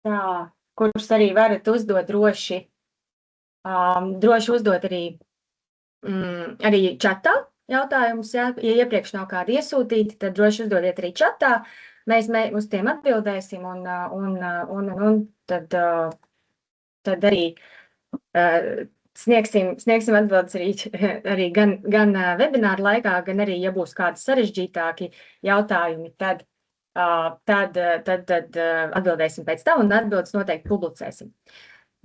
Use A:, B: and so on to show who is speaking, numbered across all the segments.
A: tā, kurus arī varat uzdot droši. Droši uzdot arī čatā jautājumus, ja iepriekš nav kādi iesūtīti, tad droši uzdodiet arī čatā. Mēs uz tiem atbildēsim un tad arī sniegsim atbildes arī gan webināru laikā, gan arī, ja būs kādi sarežģītāki jautājumi, tad atbildēsim pēc tam un atbildes noteikti publicēsim.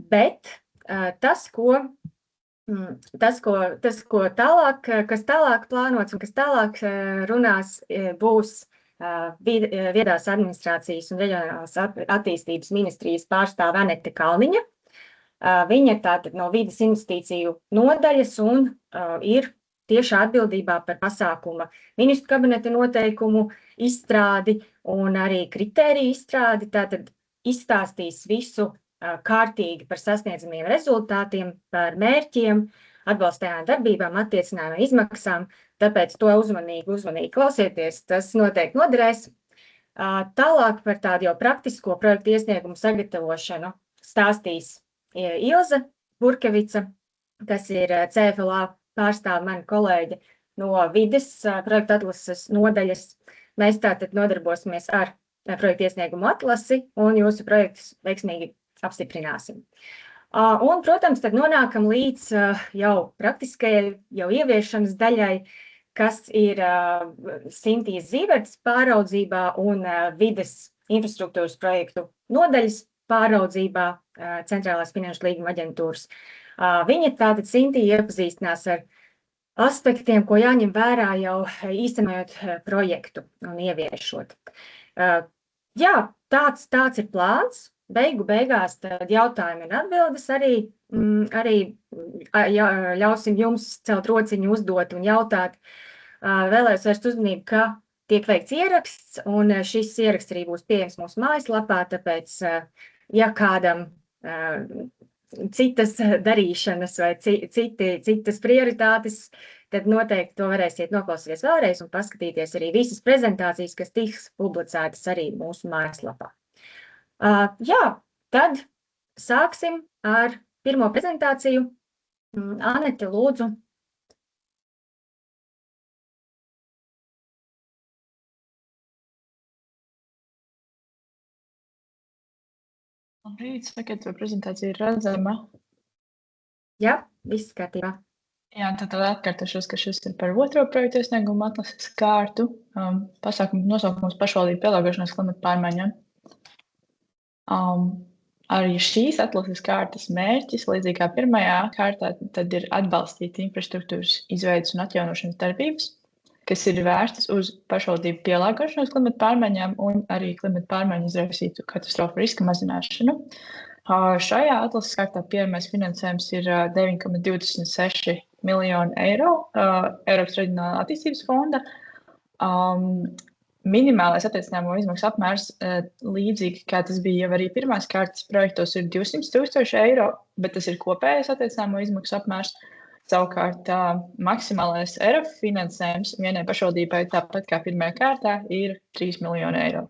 A: Bet tas, kas tālāk plānots un kas tālāk runās, būs viedās administrācijas un reģionālās attīstības ministrijas pārstāve Anete Kalniņa. Viņa tātad no vides investīciju nodaļas un ir tieši atbildībā par pasākuma ministru kabineta noteikumu izstrādi un arī kritēriju izstrādi. Tātad izstāstīs visu kārtīgi par sasniedzamiem rezultātiem, par mērķiem, atbalstajām darbībām, attiecinājumiem, izmaksām. Tāpēc to uzmanīgi klausieties, tas noteikti noderēs. Tālāk par tādu jau praktisko projektu iesniegumu sagatavošanu stāstīs Ilze Burkevica, kas ir CFLA pārstāve mana kolēģe no vides projektu atlases nodaļas. Mēs tātad nodarbosimies ar projektu iesniegumu atlasi un jūsu projektus veiksmīgi apstiprināsim. Un, protams, tad nonākam līdz jau praktiskajai, jau ieviešanas daļai, kas ir Sintīs Zīverts pāraudzībā un vides infrastruktūras projektu nodaļas pāraudzībā Centrālās finanšu līguma aģentūras. Viņa tātad Sintī iepazīstinās ar aspektiem, ko jāņem vērā jau īstenojot projektu un ieviešot. Jā, tāds ir plāns. Beigās tad jautājumi un atbildes arī ļausim jums celt rociņu, uzdot un jautāt. Vēlējos vērst uzmanību, ka tiek veikts ieraksts, un šis ieraksts arī būs pieejams mūsu mājaslapā, tāpēc, ja kādam citas darīšanas vai citas prioritātes, tad noteikti to varēsiet noklausīties vēlreiz un paskatīties arī visas prezentācijas, kas tiks publicētas arī mūsu mājaslapā. Jā, tad sāksim ar pirmo prezentāciju. Anete, lūdzu.
B: Labrīt, sakiet, vai prezentācija ir redzama?
A: Jā, viss kārtībā.
B: Jā, tad atkārtošos, ka šis ir par otro projektu iesniegumu atlases kārtu. Pasākumu nosaukums pašvaldību pielāgošanās klimata pārmaiņām. Arī šīs atlases kārtas mērķis, līdzīgi kā pirmajā kārtā, tad ir atbalstīt infrastruktūras izveidas un atjaunošanas darbības, kas ir vērstas uz pašvaldību pielāgošanos klimata pārmaiņām un arī klimata pārmaiņu izraisītu katastrofu riska mazināšanu. Šajā atlases kārtā pieejamais finansējums ir 9,26 miljoni eiro Eiropas Reģionālā attīstības fonda. Minimālais attiecināmo izmaksu apmērs, līdzīgi kā tas bija jau arī pirmās kārtas projektos, ir 200,000 eiro, bet tas ir kopējais attiecināmo izmaksu apmērs. Savukārt maksimālais ERF finansējums vienai pašvaldībai, tāpat kā pirmajā kārtā, ir 3 miljoni eiro.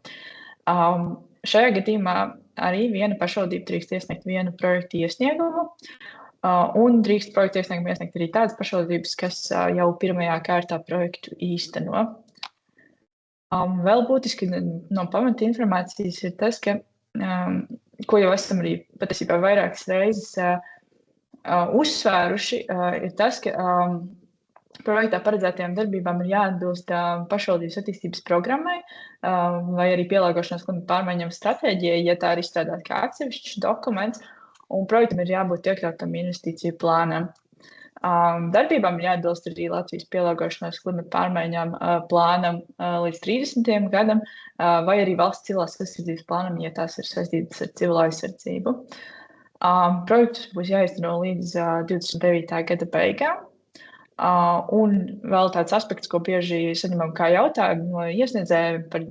B: Šajā gadījumā arī viena pašvaldība drīkst iesniegt vienu projektu iesniegumu, un drīkst projektu iesniegumu iesniegt arī tādas pašvaldības, kas jau pirmajā kārtā projektu īsteno. Vēl būtiski no pamata informācijas ir tas, ka, ko jau esam arī patiesībā vairākas reizes uzsvēruši, ir tas, ka projektā paredzētajām darbībām ir jāatbilst pašvaldības attīstības programmai vai arī pielāgošanās klimata pārmaiņām stratēģijai, ja tā ir izstrādāta kā atsevišķs dokuments, un projektam ir jābūt iekļautam investīciju plānam. Darbībām ir jāatbilst arī Latvijas pielāgošanās klimata pārmaiņām plānam līdz 30. gadam, vai arī valsts civilās aizsardzības plānam, ja tās ir saistītas ar civilo aizsardzību. Projektus būs jāizteno līdz 29. gada beigām. Un vēl tāds aspekts, ko bieži saņemam kā jautājumu no iesniedzējiem par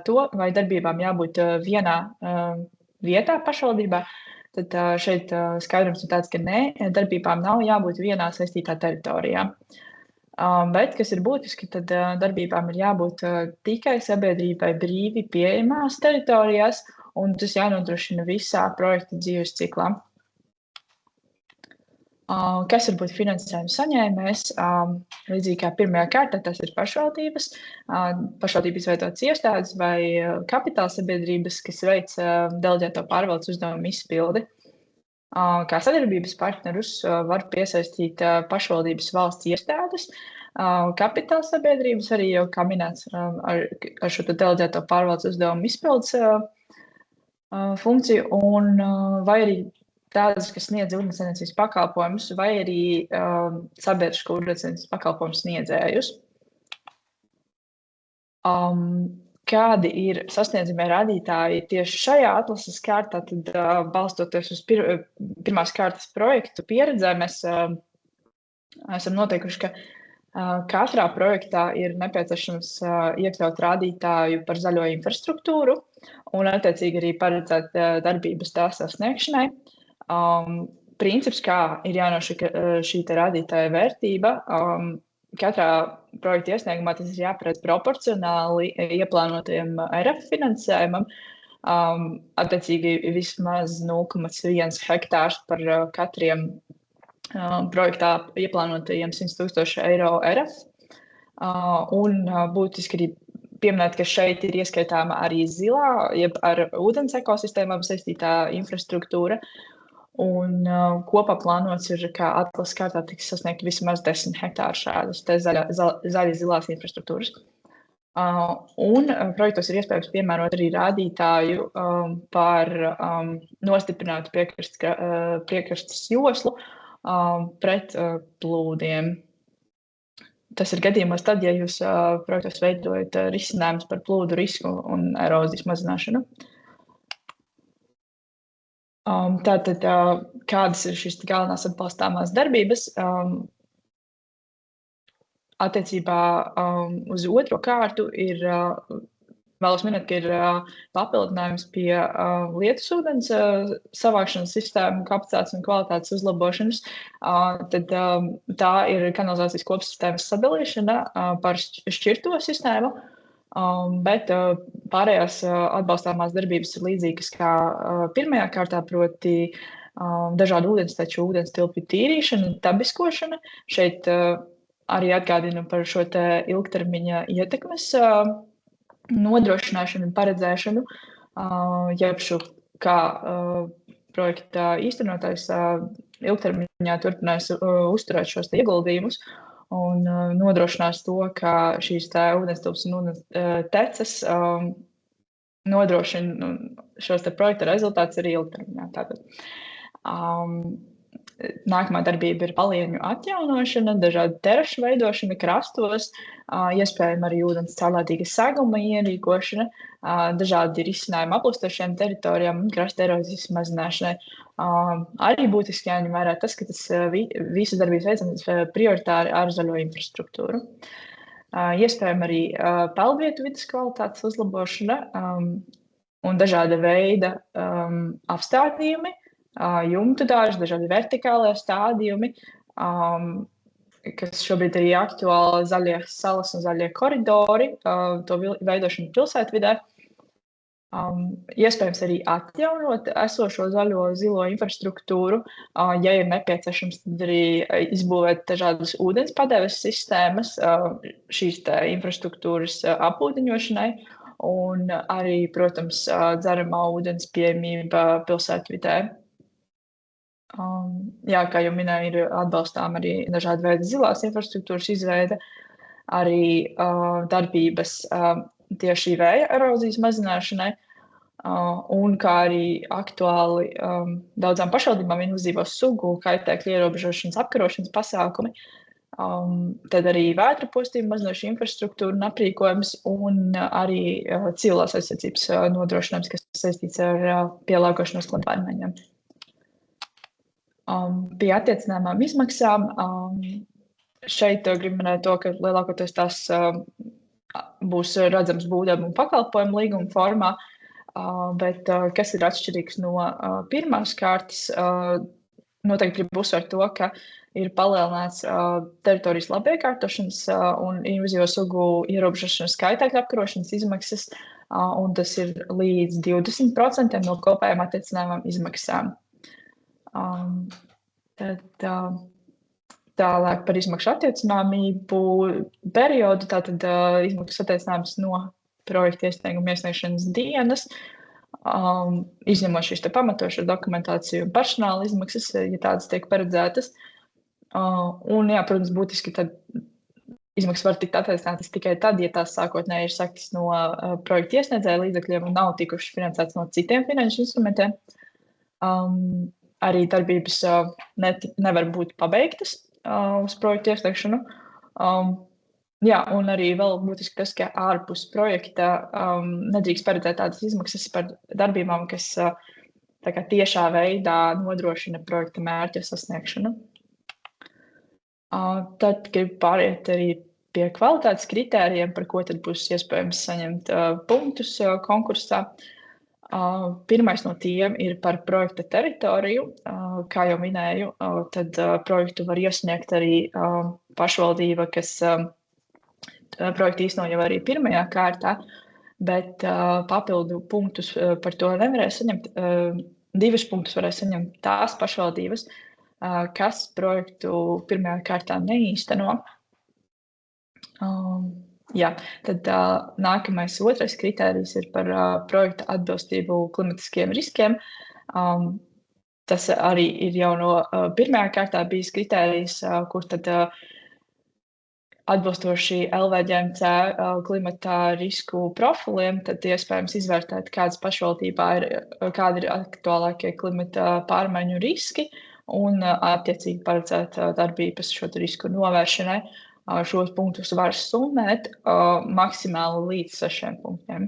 B: to, vai darbībām jābūt vienā vietā pašvaldībā. Tad šeit skaidrums ir tāds, ka nē, darbībām nav jābūt vienā saistītā teritorijā. Bet, kas ir būtiski, tad darbībām ir jābūt tikai sabiedrībai brīvi pieejamās teritorijās un tas jānodrošina visā projekta dzīves ciklā. Kas var būt finansējuma saņēmējs? Līdzīgi kā pirmajā kārtā, tas ir pašvaldības, pašvaldības izveidotas iestādes vai kapitāla sabiedrības, kas veic deleģēto pārvaldes uzdevumu izpildi. Kā sadarbības partnerus var piesaistīt pašvaldības valsts iestādes, kapitāla sabiedrības, arī jau kā minēts ar šo deleģēto pārvaldes uzdevumu izpildes funkciju, un vai arī tādas, kas sniedz ūdenssaimniecības pakalpojumus, vai arī sabiedrisko ūdenssaimniecības pakalpojumu sniedzējus. Kādi ir sasniedzamie rādītāji tieši šajā atlases kārtā, tad balstoties uz pirmās kārtas projektu pieredzē, mēs esam noteikuši, ka katrā projektā ir nepieciešams iekļaut rādītāju par zaļo infrastruktūru un attiecīgi arī paredzēt darbības tās sasniegšanai. Princips, kā ir jānosaka šī rādītāja vērtība, katrā projekta iesniegumā tas ir jāparedz proporcionāli ieplānotajam RF finansējumam, attiecīgi vismaz 0,1 hektārs par katriem projektā ieplānotajiem 100,000 eiro RF. Un būtiski arī pieminēt, ka šeit ir ieskaitāma arī zilā, jeb ar ūdens ekosistēmām saistītā infrastruktūra. Un kopā plānots ir, ka atlases kārtā tiks sasniegt vismaz 10 hektāru šādas zaļas zilās infrastruktūras. Un projektos ir iespējams piemērot arī rādītāju par nostiprinātu piekrastes joslu pret plūdiem. Tas ir gadījumos tad, ja jūs projektos veidojat risinājumus par plūdu risku un erozijas mazināšanu. Tātad, kādas ir šīs galvenās atbalstāmās darbības? Attiecībā uz otro kārtu ir, vēlos minēt, ka ir papildinājums pie lietus ūdens savākšanas sistēmu kapacitātes un kvalitātes uzlabošanas. Tad tā ir kanalizācijas kopsistēmas sadalīšana par šķirto sistēmu. Bet pārējās atbalstāmās darbības ir līdzīgas kā pirmajā kārtā, proti dažādu ūdensteču ūdens tilpju tīrīšana, dabiskošana. Šeit arī atgādinu par šo te ilgtermiņa ietekmes nodrošināšanu un paredzēšanu, jebšu kā projekta īstenotājs ilgtermiņā turpinās uzturēt šos ieguldījumus un nodrošinās to, ka šīs ūdenstilpes un ūdensteces nodrošina šos projekta rezultātus arī ilgtermiņā. Tātad. Nākamā darbība ir palieņu atjaunošana, dažādu terašu veidošana krastos, iespējama arī ūdens caurlādīga seguma ierīkošana, dažādi risinājumi aplustošiem teritorijām un krasta erozijas mazināšanai. Arī būtiski jāņem vērā tas, ka tas visas darbības veicams prioritāri ar zaļo infrastruktūru. Iespējama arī peldvietu vides kvalitātes uzlabošana un dažāda veida apstādījumi, jumtu dārži, dažādi vertikālie stādījumi, kas šobrīd ir aktuāli zaļie salas un zaļie koridori, to veidošanu pilsētvidē. Iespējams arī atjaunot esošo zilo infrastruktūru, ja ir nepieciešams, tad arī izbūvēt dažādas ūdens padeves sistēmas šīs infrastruktūras apūdeņošanai un arī, protams, dzeramā ūdens pieejamība pilsētvidē. Jā, kā jau minēju, ir atbalstām arī dažādi veidi zilās infrastruktūras izveide, arī darbības tieši vēja erozijas mazināšanai, un kā arī aktuāli daudzām pašvaldībām invazīvo sugu kaitēkļu ierobežošanas apkarošanas pasākumi, tad arī vētra postījumu mazinošu infrastruktūru un aprīkojums, un arī civilās aizsardzības nodrošinājums, kas saistīts ar pielāgošanos klimata pārmaiņām. Pie attiecināmām izmaksām šeit gribu minēt to, ka lielākoties tās būs redzams būvdarbu un pakalpojumu līguma formā, bet kas ir atšķirīgs no pirmās kārtas, noteikti gribu uzsvērt to, ka ir palielināts teritorijas labiekārtošanas un invazīvo sugu ierobežošanas skaitākļu apkarošanas izmaksas, un tas ir līdz 20% no kopējām attiecinājumām izmaksām. Tad tālāk par izmaksu attiecināmību periodu, tātad izmaksas attiecinājums no projekta iesnieguma iesniegšanas dienas, izņemot šīs te pamatošo dokumentāciju un personāla izmaksas, ja tādas tiek paredzētas. Un, jā, protams, būtiski tad izmaksas var tikt attiecinātas tikai tad, ja tās sākotnēji ir sektas no projekta iesniedzēja līdzekļiem un nav tikuši finansētas no citiem finanšu instrumentiem. Arī darbības nevar būt pabeigtas uz projektu iesniegšanu. Jā, un arī vēl būtiski tas, ka ārpus projekta nedrīkst paredzēt tādas izmaksas par darbībām, kas tā kā tiešā veidā nodrošina projekta mērķa sasniegšanu. Tad gribu pāriet arī pie kvalitātes kritērijiem, par ko tad būs iespējams saņemt punktus konkursā. Pirmais no tiem ir par projekta teritoriju. Kā jau minēju, tad projektu var iesniegt arī pašvaldība, kas projektu īsteno jau arī pirmajā kārtā, bet papildu punktus par to nevarēs saņemt. 2 punktus varēs saņemt tās pašvaldības, kas projektu pirmajā kārtā neīsteno. Jā, tad nākamais otrais kritērijs ir par projekta atbilstību klimatiskiem riskiem. Tas arī ir jau no pirmajā kārtā bijis kritērijs, kur tad atbilstoši LVģMC klimata risku profiliem, tad iespējams izvērtēt, kādas pašvaldībā kādi ir aktuālākie klimata pārmaiņu riski un attiecīgi paredzēt darbības šo risku novēršanai. Šos punktus var summēt maksimāli līdz 6 punktiem.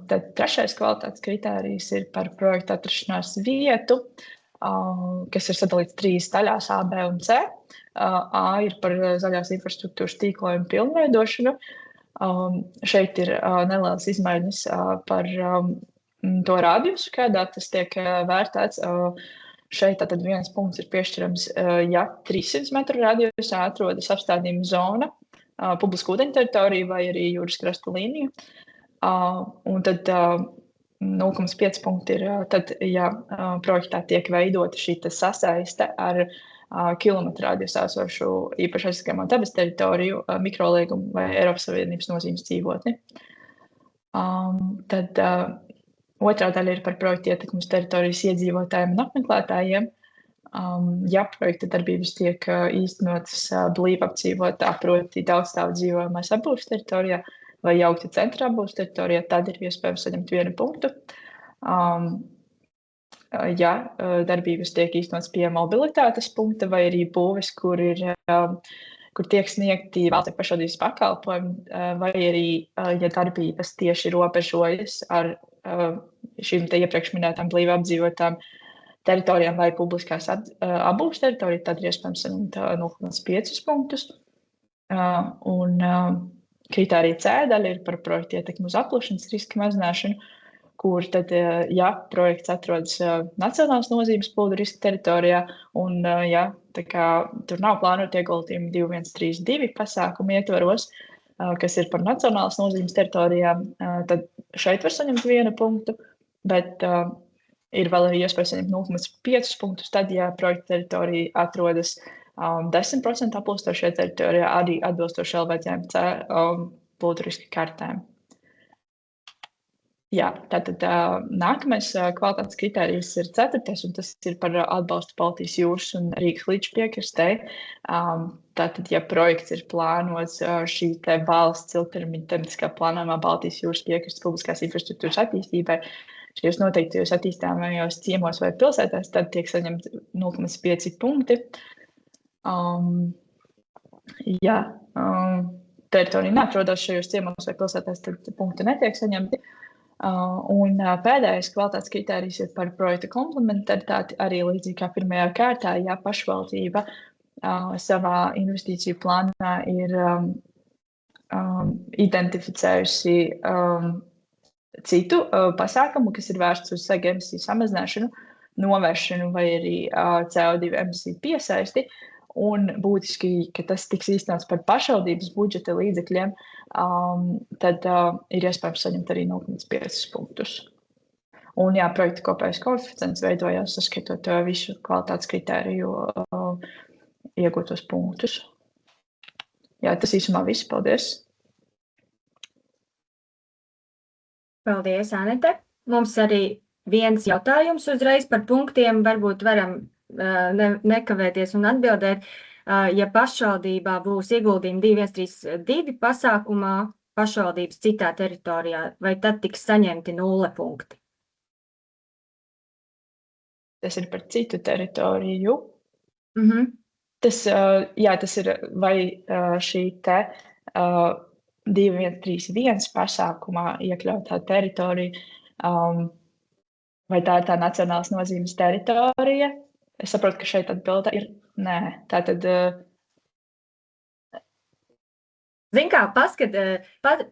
B: Tad trešais kvalitātes kritērijs ir par projekta atrašanās vietu, kas ir sadalīts 3 daļās A, B un C. A ir par zaļās infrastruktūras tīklojumu pilnveidošanu. Šeit ir nelielas izmaiņas par to radiusu, kādā tas tiek vērtēts. Šeit tātad 1 punkts ir piešķirams, ja 300 metru radiusā atrodas apstādījuma zona, publiska ūdeņu teritorija vai arī jūras krasta līnija. Un tad 0,5 punkti ir tad, ja projektā tiek veidota šī sasaiste ar kilometru radiusā esošu īpaši aizsargājamo dabas teritoriju, mikroliegumu vai Eiropas Savienības nozīmes dzīvotni. Tad otrā daļa ir par projektu ietekmi uz teritorijas iedzīvotājiem un apmeklētājiem. Ja projekta darbības tiek īstenotas blīvi apdzīvotā, proti daudzstāvu dzīvojamās apbūves teritorijā vai jaukta centrā apbūves teritorijā, tad ir iespējams saņemt 1 punktu. Ja darbības tiek īstenotas pie mobilitātes punkta vai arī būves, kur tiek sniegti valsts pašvaldības pakalpojumi, vai arī, ja darbības tieši robežojas ar šīm te iepriekš minētām blīvi apdzīvotām teritorijām vai publiskās apbūves teritoriju, tad ir iespējams saņemt 0,5 punktus. Un kritērija C daļa ir par projektu ietekmi uz aplošanas riska mazināšanu, kur tad, ja projekts atrodas nacionālas nozīmes plūdu riska teritorijā un, ja tā kā tur nav plānot ieguldījumi 2132 pasākumu ietvaros, kas ir par nacionālas nozīmes teritorijām, tad šeit var saņemt 1 punktu, bet ir vēl arī iespēja saņemt 0,5 punktus, tad, ja projekta teritorija atrodas 10% aplūstošajā teritorijā, arī atbilstoši LVģMC plūdu riska kartēm. Jā, tātad nākamais kvalitātes kritērijs ir 4. un tas ir par atbalstu Baltijas jūras un Rīgas līča piekrastei. Tātad, ja projekts ir plānots šī te valsts ilgtermiņa tematiskā plānojumā Baltijas jūras piekrastes publiskās infrastruktūras attīstībai, šajos noteiktajos attīstāmajos ciemos vai pilsētās, tad tiek saņemt 0,5 punkti. Ja teritorija neatrodas šajos ciemos vai pilsētās, tad punkti netiek saņemti. Un pēdējais kvalitātes kritērijs ir par projekta komplementaritāti, arī līdzīgi kā pirmajā kārtā, ja pašvaldība savā investīciju plānā ir identificējusi citu pasākumu, kas ir vērsts uz sega emisiju samazināšanu, novēršanu vai arī CO2 emisiju piesaisti. Un būtiski, ka tas tiks īstenots par pašvaldības budžeta līdzekļiem, tad ir iespējams saņemt arī 0,5 punktus. Un jā, projekta kopējais koeficients veidojās saskatot visu kvalitātes kritēriju iegūtos punktus. Jā, tas īsumā viss. Paldies!
A: Paldies, Anete! Mums arī viens jautājums uzreiz par punktiem. Varbūt varam nekavēties un atbildēt. Ja pašvaldībā būs ieguldījumi 2132 pasākumā pašvaldības citā teritorijā, vai tad tiks saņemti 0 punkti?
B: Tas ir par citu teritoriju. Tas ir vai šī te 2131 pasākumā iekļautā teritorija, vai tā ir tā nacionālas nozīmes teritorija. Es saprotu, ka šeit atbilde ir nē. Tātad...
A: Zin kā,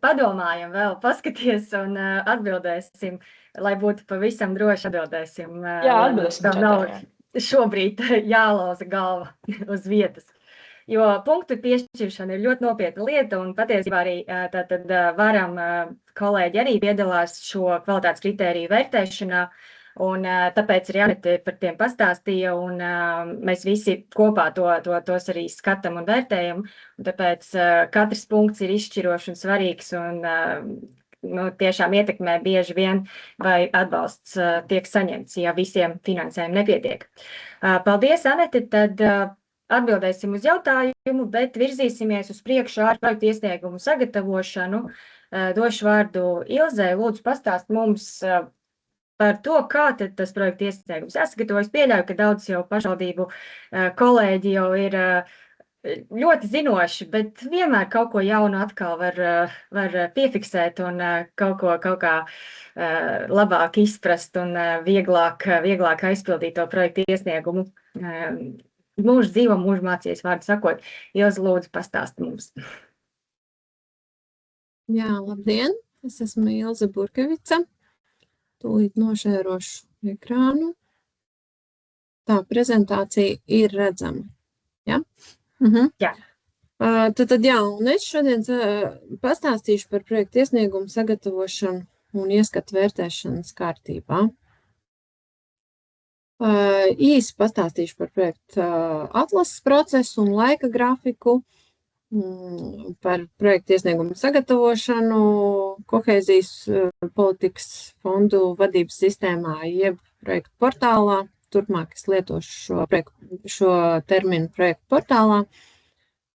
A: padomājam vēl, paskaties un atbildēsim, lai būtu pavisam droši atbildēsim.
B: Jā, atbildēsim.
A: Nav šobrīd jālauza galva uz vietas. Jo punktu piešķiršana ir ļoti nopietna lieta, un patiesībā arī tātad varam, kolēģi arī piedalās šo kvalitātes kritēriju vērtēšanā, un tāpēc arī Anete par tiem pastāstīja, un mēs visi kopā tos arī skatam un vērtējam, un tāpēc katrs punkts ir izšķirošs un svarīgs, un tiešām ietekmē bieži vien, vai atbalsts tiek saņemts, ja visiem finansējumu nepietiek. Paldies, Anete, tad atbildēsim uz jautājumu, bet virzīsimies uz priekšu ar projektu iesniegumu sagatavošanu. Došu vārdu Ilzei, lūdzu pastāst mums par to, kā tad tas projekta iesniegums jāsagatavojas. Pieļauju, ka daudz jau pašvaldību kolēģi jau ir ļoti zinoši, bet vienmēr kaut ko jaunu atkal var piefiksēt un kaut kā labāk izprast un vieglāk aizpildīt to projekta iesniegumu. Mūžu dzīvo, mūžu mācies, vārdu sakot. Ilze, lūdzu, pastāsti mums.
C: Jā, labdien! Es esmu Ilze Burkevica. Tūlīt nošērošu ekrānu. Tā prezentācija ir redzama. Ja?
A: Jā.
C: Tad jā, un es šodien pastāstīšu par projektu iesniegumu sagatavošanu un ieskatu vērtēšanas kārtībā. Īsi pastāstīšu par projektu atlases procesu un laika grafiku, par projektu iesniegumu sagatavošanu kohēzijas politikas fondu vadības sistēmā jeb projektu portālā. Turpmāk es lietošu šo terminu projektu portālā.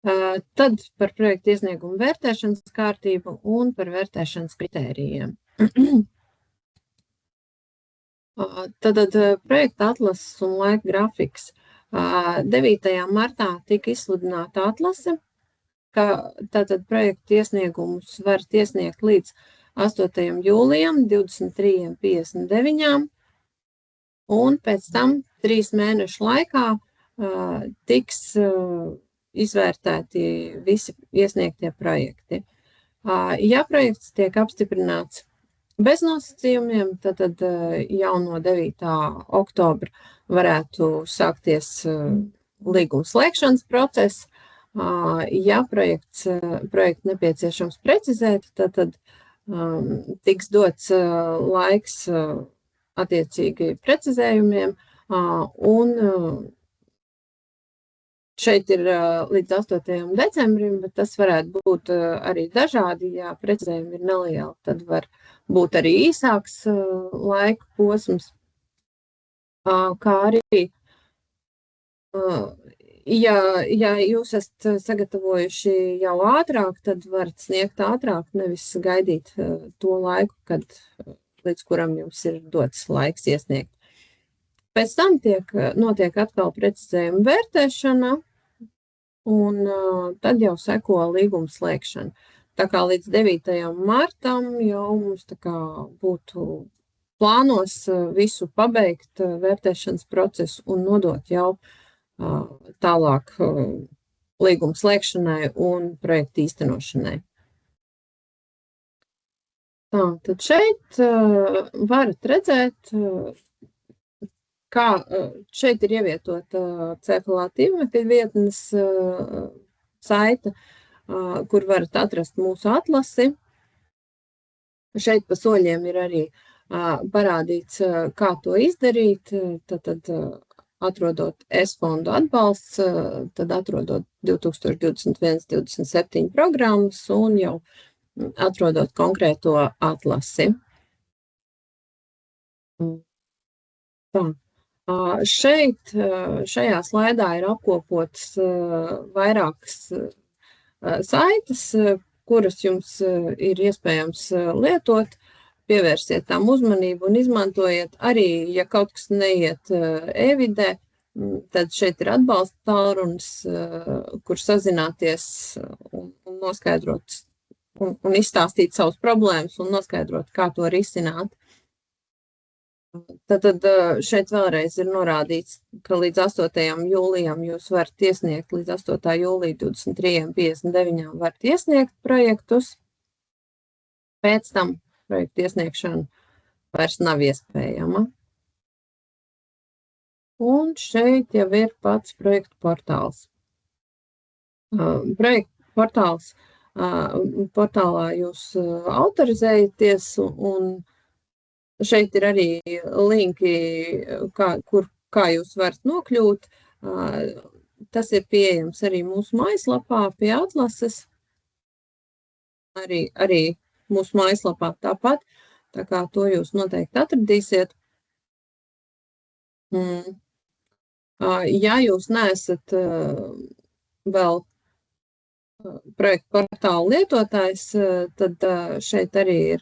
C: Tad par projektu iesniegumu vērtēšanas kārtību un par vērtēšanas kritērijiem. Tātad projekta atlases un laika grafiks. 9. martā tika izsludināta atlase, ka tātad projektu iesniegumus var iesniegt līdz 8. jūlijam 23:59, un pēc tam 3 mēnešu laikā tiks izvērtēti visi iesniegtie projekti. Ja projekts tiek apstiprināts bez nosacījumiem, tad jau no 9. oktobra varētu sākties līguma slēgšanas process. Ja projektu nepieciešams precizēt, tad tiks dots laiks attiecīgi precizējumiem, un šeit ir līdz 8. decembrim, bet tas varētu būt arī dažādi, ja precizējumi ir nelieli, tad var būt arī īsāks laika posms, kā arī ja jūs esat sagatavojuši jau ātrāk, tad varat sniegt ātrāk, nevis gaidīt to laiku, līdz kuram jums ir dots laiks iesniegt. Pēc tam notiek atkal precizējuma vērtēšana, un tad jau seko līguma slēgšana. Tā kā līdz 9. martam jau mums būtu plānos visu pabeigt vērtēšanas procesu un nodot jau tālāk līguma slēgšanai un projektu īstenošanai. Tad šeit varat redzēt, kā šeit ir ievietota CFLA tīmekļa vietnes saite, kur varat atrast mūsu atlasi. Šeit pa soļiem ir arī parādīts, kā to izdarīt, tad atrodot S-fondu atbalsts, tad atrodot 2021-27 programmas un jau atrodot konkrēto atlasi. Tā. Šajā slaidā ir apkopotas vairākas saites, kuras jums ir iespējams lietot, pievērsiet tām uzmanību un izmantojiet. Arī, ja kaut kas neiet e-vidē, tad šeit ir atbalsta tālrunis, kur sazināties un noskaidrot un izstāstīt savus problēmas un noskaidrot, kā to risināt. Tad šeit vēlreiz ir norādīts, ka līdz 8. jūlijam jūs varat iesniegt, līdz 8. jūlija 23:59 varat iesniegt projektus. Pēc tam projektu iesniegšana vairs nav iespējama. Un šeit jau ir pats projektu portāls. Projektu portālā jūs autorizējaties un šeit ir arī linki, kā jūs varat nokļūt. Tas ir pieejams arī mūsu mājaslapā pie atlases. Arī mūsu mājaslapā tāpat, tā kā to jūs noteikti atradīsiet. Ja jūs neesat vēl projektu portālu lietotājs, tad šeit arī ir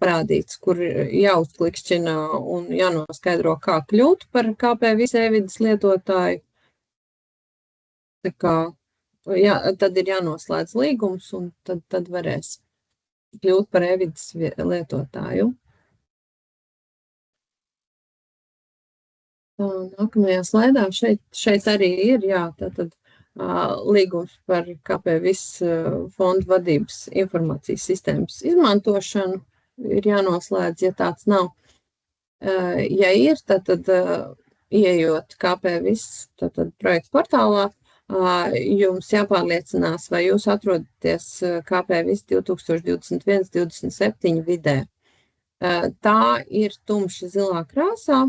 C: parādīts, kur jāuzklikšķina un jānoskaidro, kā kļūt par KP-Vis e-vides lietotāju. Tā kā, tad ir jānoslēdz līgums un tad varēs kļūt par e-vides lietotāju. Nākamajā slaidā šeit arī ir, tātad līgums par KP-Vis fondu vadības informācijas sistēmas izmantošanu ir jānoslēdz, ja tāds nav. Ja ir, tad ieejot KP-Vis projektu portālā, jums jāpārliecinās, vai jūs atrodaties KP-Vis 2021-27 vidē. Tā ir tumši zilā krāsā.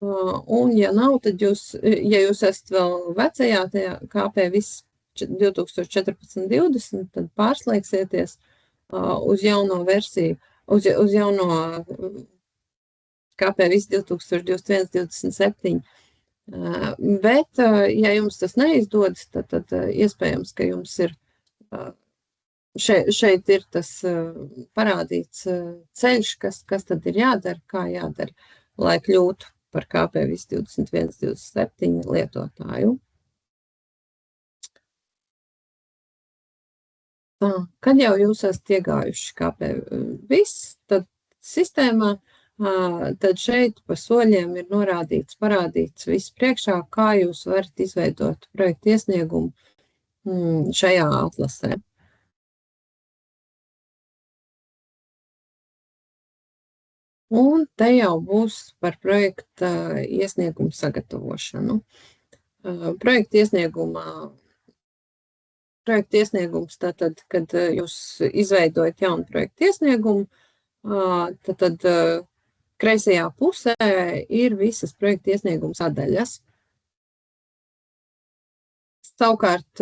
C: Un, ja nav, tad ja jūs esat vēl vecajā tajā KP-Vis 2014-20, tad pārslēgsieties uz jauno versiju, uz jauno KP-Vis 2021-27. Bet, ja jums tas neizdodas, tad iespējams, ka jums ir šeit ir tas parādīts ceļš, kas tad ir jādara, kā jādara, lai kļūtu par KP-Vis 21-27 lietotāju. Kad jau jūs esat iegājuši KP-Vis, tad sistēmā, tad šeit pa soļiem ir parādīts viss priekšā, kā jūs varat izveidot projektu iesniegumu šajā atlasē. Un te jau būs par projekta iesniegumu sagatavošanu. Projekta iesniegums tātad, kad jūs izveidojat jaunu projekta iesniegumu, tad kreisajā pusē ir visas projekta iesnieguma sadaļas. Savukārt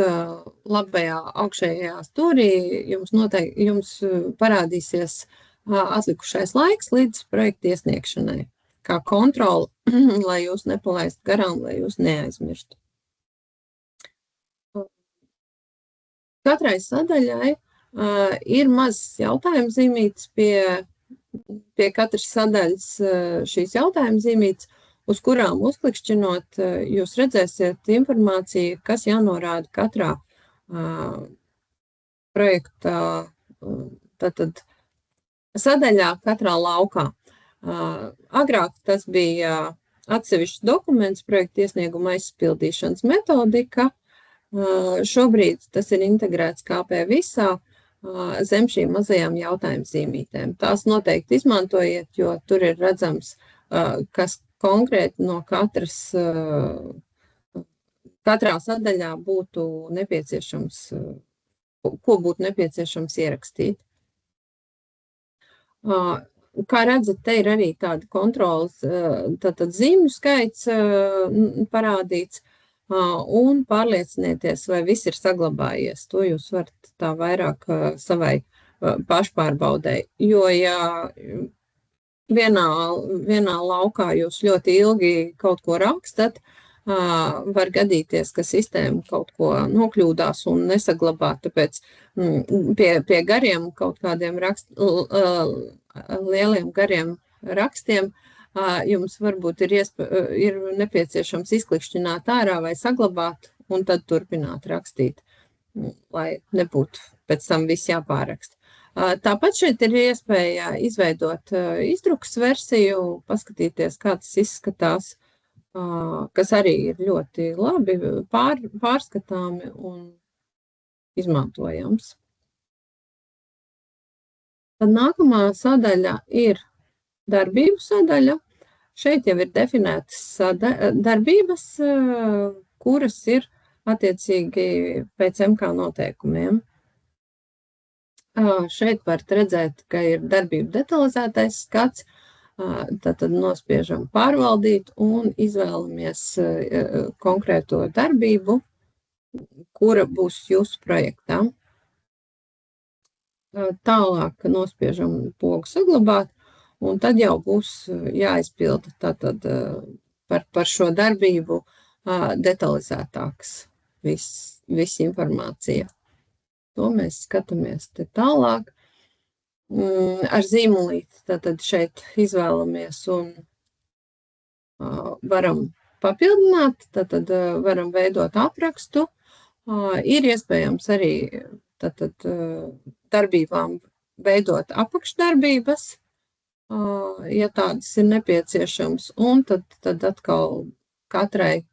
C: labajā augšējā stūrī jums parādīsies atlikušais laiks līdz projekta iesniegšanai, kā kontrole, lai jūs nepalaistu garām, lai jūs neaizmirstu. Katrai sadaļai ir mazs jautājums zīmīts pie katras sadaļas šīs jautājuma zīmīts, uz kurām uzklikšķinot, jūs redzēsiet informāciju, kas jānorāda katrā projekta tātad sadaļā, katrā laukā. Agrāk tas bija atsevišķs dokuments, projekta iesnieguma aizpildīšanas metodika. Šobrīd tas ir integrēts KP-Visā zem šīm mazajām jautājumu zīmītēm. Tās noteikti izmantojiet, jo tur ir redzams, konkrēti no katrā sadaļā būtu nepieciešams, ko būtu nepieciešams ierakstīt. Kā redzat, te ir arī tāda kontrolas, tātad zīmju skaits parādīts, un pārliecinieties, vai viss ir saglabājies. To jūs varat tā vairāk savai pašpārbaudei. Jo, ja vienā laukā jūs ļoti ilgi kaut ko rakstat, var gadīties, ka sistēma kaut ko nokļūdās un nesaglabā, tāpēc pie gariem kaut kādiem lieliem gariem rakstiem jums varbūt ir nepieciešams izklikšķināt ārā vai saglabāt un tad turpināt rakstīt, lai nebūtu pēc tam viss jāpāraksta. Tāpat šeit ir iespēja izveidot izdrukas versiju, paskatīties, kā tas izskatās, kas arī ir ļoti labi pārskatāmi un izmantojams. Tad nākamā sadaļa ir darbību sadaļa. Šeit jau ir definētas darbības, kuras ir attiecīgi pēc MK noteikumiem. Šeit varat redzēt, ka ir darbību detalizētais skats, tad nospiežam pārvaldīt un izvēlamies konkrēto darbību, kura būs jūsu projektā. Tālāk nospiežam pogu saglabāt, un tad jau būs jāizpilda tātad par šo darbību detalizētāks viss informācija. To mēs skatāmies te tālāk. Ar zīmolīti tātad šeit izvēlamies un varam papildināt, tātad varam veidot aprakstu. Ir iespējams arī tātad darbībām veidot apakšdarbības, ja tādas ir nepieciešams, un tad atkal katrai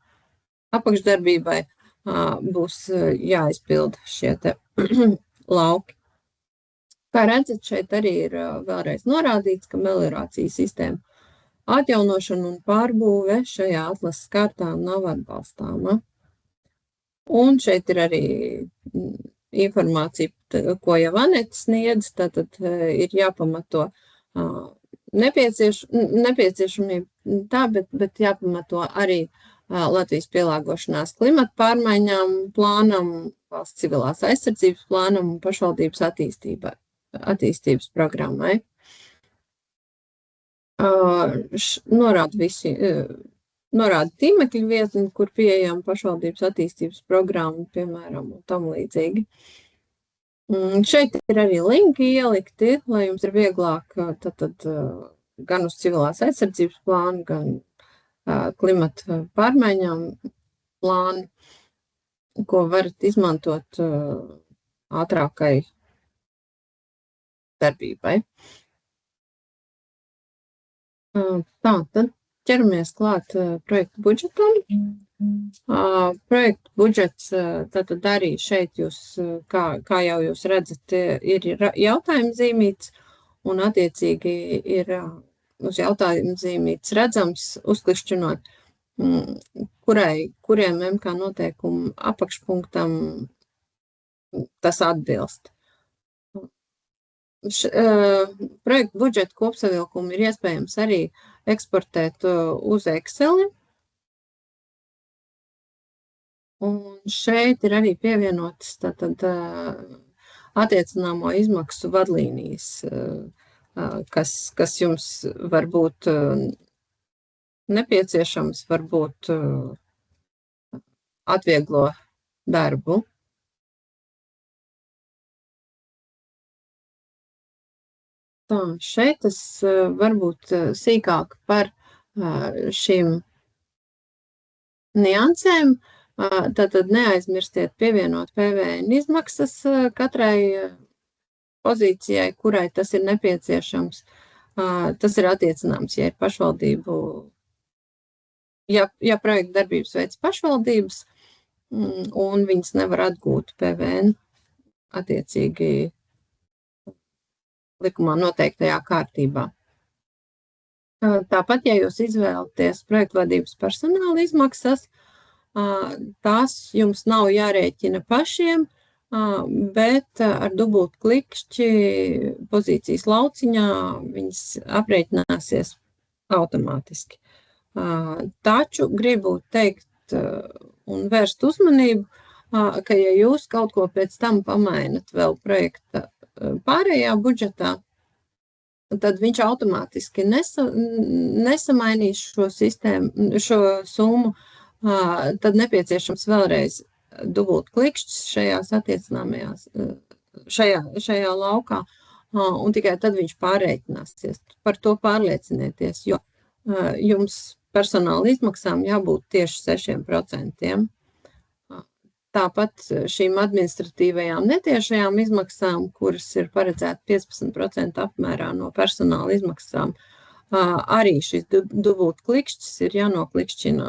C: apakšdarbībai būs jāizpilda šie te lauki. Kā redzat, šeit arī ir vēlreiz norādīts, ka meliorācijas sistēma atjaunošana un pārbūve šajā atlases kārtā nav atbalstāma. Un šeit ir arī informācija, ko jau Anete sniedz, tātad ir jāpamato nepieciešamība tā, bet jāpamato arī Latvijas pielāgošanās klimata pārmaiņām plānam, valsts civilās aizsardzības plānam un pašvaldības attīstības programmai. Norāda tīmekļa vietni, kur pieejama pašvaldības attīstības programma, piemēram, un tam līdzīgi. Šeit ir arī linki ielikti, lai jums ir vieglāk gan uz civilās aizsardzības plānu, gan klimata pārmaiņām plānu, ko varat izmantot ātrākai darbībai. Tā, tad ķeramies klāt projektu budžetam. Projektu budžets, tātad arī šeit jūs, kā jau jūs redzat, ir jautājuma zīmīts, un attiecīgi ir uz jautājumu zīmīts redzams, uzklišķinot, kuriem MK noteikumu apakšpunktam tas atbilst. Projektu budžeta kopsavilkumu ir iespējams arī eksportēt uz Exceli. Un šeit ir arī pievienotas tātad attiecināmo izmaksu vadlīnijas, kas jums var būt nepieciešams, varbūt atvieglo darbu. Tā, šeit es varbūt sīkāk par šīm niansēm. Tātad neaizmirstiet pievienot PVN izmaksas katrai pozīcijai, kurai tas ir nepieciešams. Tas ir attiecināms, ja ir pašvaldību, ja projekta darbības veids pašvaldības, un viņas nevar atgūt PVN attiecīgi likumā noteiktajā kārtībā. Tāpat, ja jūs izvēlaties projektvadības personāla izmaksas, tās jums nav jārēķina pašiem, bet ar dubultu klikšķi pozīcijas lauciņā viņas aprēķināsies automātiski. Taču gribu teikt un vērst uzmanību, ka ja jūs kaut ko pēc tam pamainat vēl projekta pārējā budžetā, tad viņš automātiski nesamainīs šo summu, tad nepieciešams vēlreiz dubult klikšķis šajās attiecināmajās, šajā laukā, un tikai tad viņš pārreikināsies. Par to pārliecinieties, jo jums personāla izmaksām jābūt tieši 6%. Tāpat šīm administratīvajām netiešajām izmaksām, kuras ir paredzēta 15% apmērā no personāla izmaksām, arī šis dubult klikšķis ir jānoklikšķina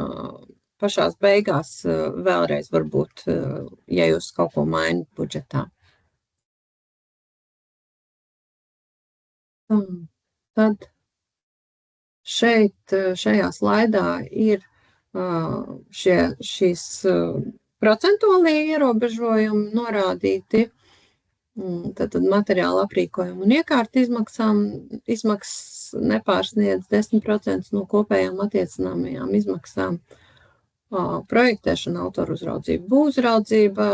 C: pašās beigās vēlreiz, varbūt, ja jūs kaut ko mainat budžetā. Tad šajā slaidā ir šīs procentuālie ierobežojumi norādīti, tad materiāla aprīkojumu un iekārtu izmaksas nepārsniedz 10% no kopējām attiecināmajām izmaksām. Projektēšana, autoru uzraudzība, būvuzraudzība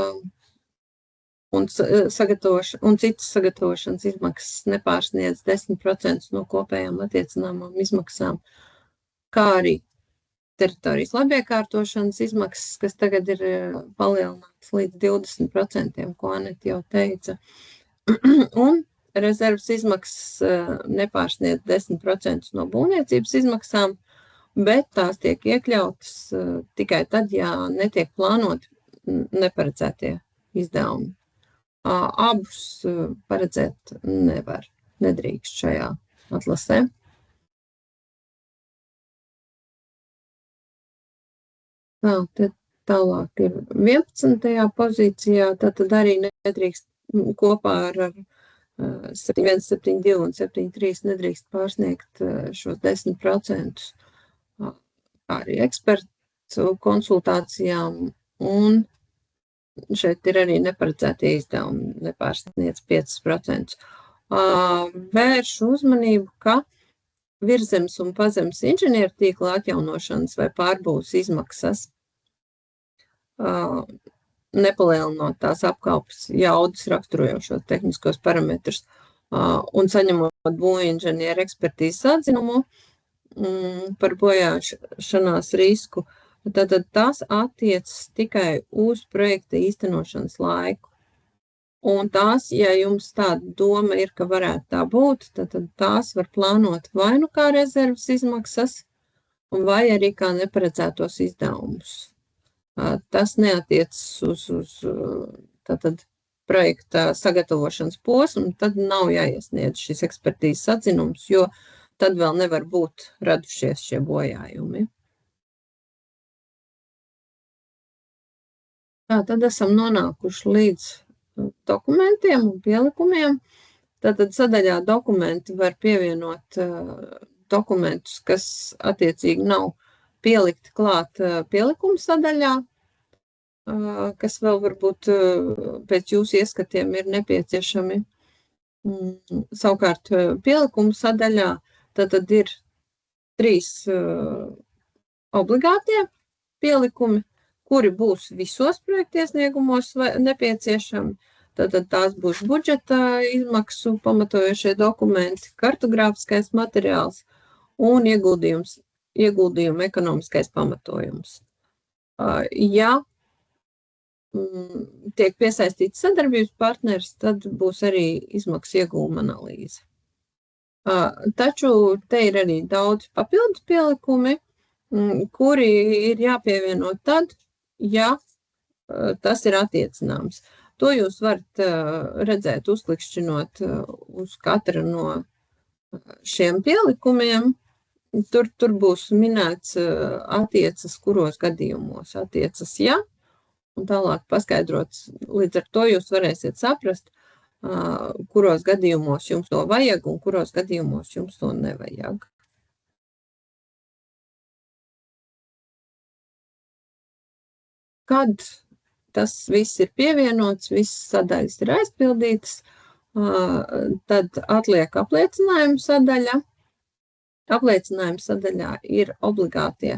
C: un citas sagatavošanas izmaksas nepārsniedz 10% no kopējām attiecināmām izmaksām, kā arī teritorijas labiekārtošanas izmaksas, kas tagad ir palielināts līdz 20%, ko Anete jau teica. Un rezerves izmaksas nepārsniedz 10% no būvniecības izmaksām, bet tās tiek iekļautas tikai tad, ja netiek plānoti neparedzētie izdevumi. Abus paredzēt nedrīkst šajā atlasē. Tālāk ir 11. pozīcijā, tad arī nedrīkst kopā ar 7172 un 73 nedrīkst pārsniegt šos 10%, arī ekspertu konsultācijām, un šeit ir arī neparedzētie izdevumi, nepārsniedz 5%. Vēršu uzmanību, ka virzemes un pazemes inženieru tīkla atjaunošanas vai pārbūves izmaksas, nepalielinot tās apkalpes jaudas raksturojošos tehniskos parametrus un saņemot būvinženieru ekspertīzes atzinumu par bojāšanās risku, tad tās attiecas tikai uz projekta īstenošanas laiku. Un tās, ja jums tāda doma ir, ka varētu tā būt, tad tās var plānot vai nu kā rezerves izmaksas, vai arī kā neparedzētos izdevumus. Tas neatiecas uz projekta sagatavošanas posmu, tad nav jāiesniedz šis ekspertīzes atzinums, jo tad vēl nevar būt radušies šie bojājumi. Tad esam nonākuši līdz dokumentiem un pielikumiem. Tātad sadaļā dokumenti var pievienot dokumentus, kas attiecīgi nav pielikti klāt pielikumu sadaļā, kas vēl varbūt pēc jūsu ieskatiem ir nepieciešami. Savukārt pielikumu sadaļā tad ir 3 obligātie pielikumi, kuri būs visos projektiesniegumos nepieciešami. Tad tās būs budžeta izmaksu pamatojošie dokumenti, kartogrāfiskais materiāls un ieguldījuma ekonomiskais pamatojums. Ja tiek piesaistīts sadarbības partneris, tad būs arī izmaksu iegūma analīze. Taču te ir arī daudz papildus pielikumi, kuri ir jāpievieno tad, ja tas ir attiecināms. To jūs varat redzēt, uzklikšķinot uz katra no šiem pielikumiem. Tur būs minēts attiecas, kuros gadījumos attiecas ja, un tālāk paskaidrots. Līdz ar to jūs varēsiet saprast, kuros gadījumos jums to vajag un kuros gadījumos jums to nevajag. kad tas viss ir pievienots, visas sadaļas ir aizpildītas, tad atliek apliecinājuma sadaļa. Apliecinājuma sadaļā ir obligātie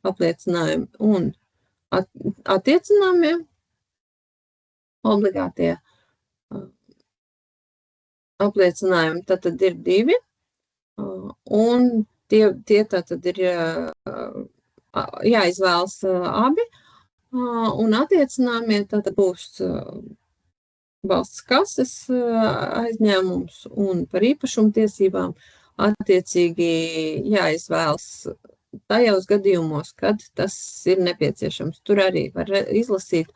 C: apliecinājumi un attiecināmie. Obligātie apliecinājumi tad ir 2, un tie tātad ir jāizvēlas abi, un attiecināmie tātad būs valsts kases aizņēmums un par īpašumtiesībām attiecīgi jāizvēlas tajos gadījumos, kad tas ir nepieciešams. Tur arī var izlasīt,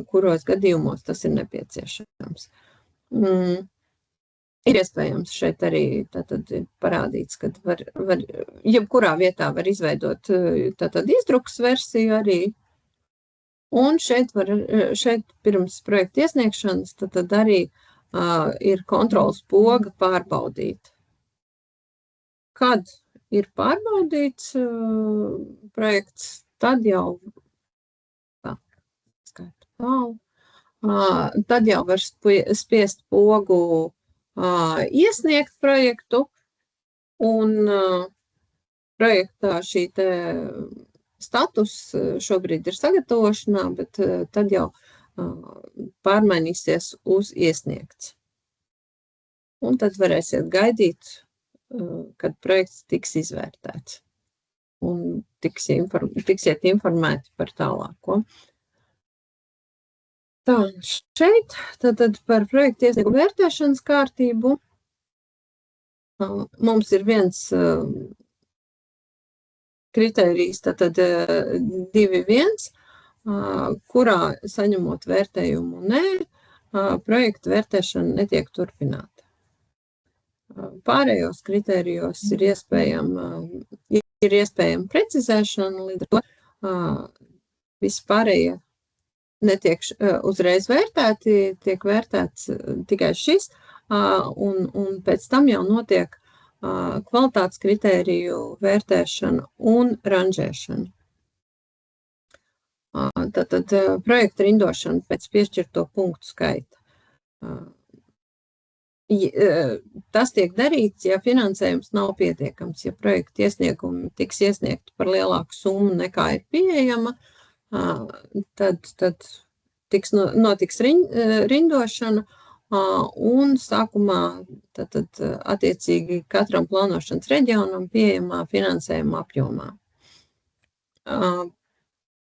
C: kuros gadījumos tas ir nepieciešams. Ir iespējams šeit arī tātad parādīts, ka var jebkurā vietā var izveidot tātad izdrukas versiju arī. Un šeit pirms projekta iesniegšanas tad arī ir kontrolas poga pārbaudīt. Kad ir pārbaudīts projekts, tad jau var spiest pogu iesniegt projektu, un projektā šī te status šobrīd ir sagatavošanā, bet tad jau pārmainīsies uz iesniegts. Un tad varēsiet gaidīt, kad projekts tiks izvērtēts un tiksiet informēti par tālāko. Tā, šeit tad par projektu iesniegumu vērtēšanas kārtību mums ir viens kritērijs, tātad 2.1, kurā saņemot vērtējumu nē, projekta vērtēšana netiek turpināta. Pārējos kritērijos ir iespējama precizēšana, līdz ar to visi pārējie netiek uzreiz vērtēti, tiek vērtēts tikai šis, un pēc tam jau notiek kvalitātes kritēriju vērtēšana un ranžēšana. Tātad projekta rindošana pēc piešķirto punktu skaita. Tas tiek darīts, ja finansējums nav pietiekams, ja projekta iesniegumi tiks iesniegti par lielāku summu nekā ir pieejama, tad notiks rindošana, un sākumā tad attiecīgi katram plānošanas reģionam pieejamā finansējuma apjomā.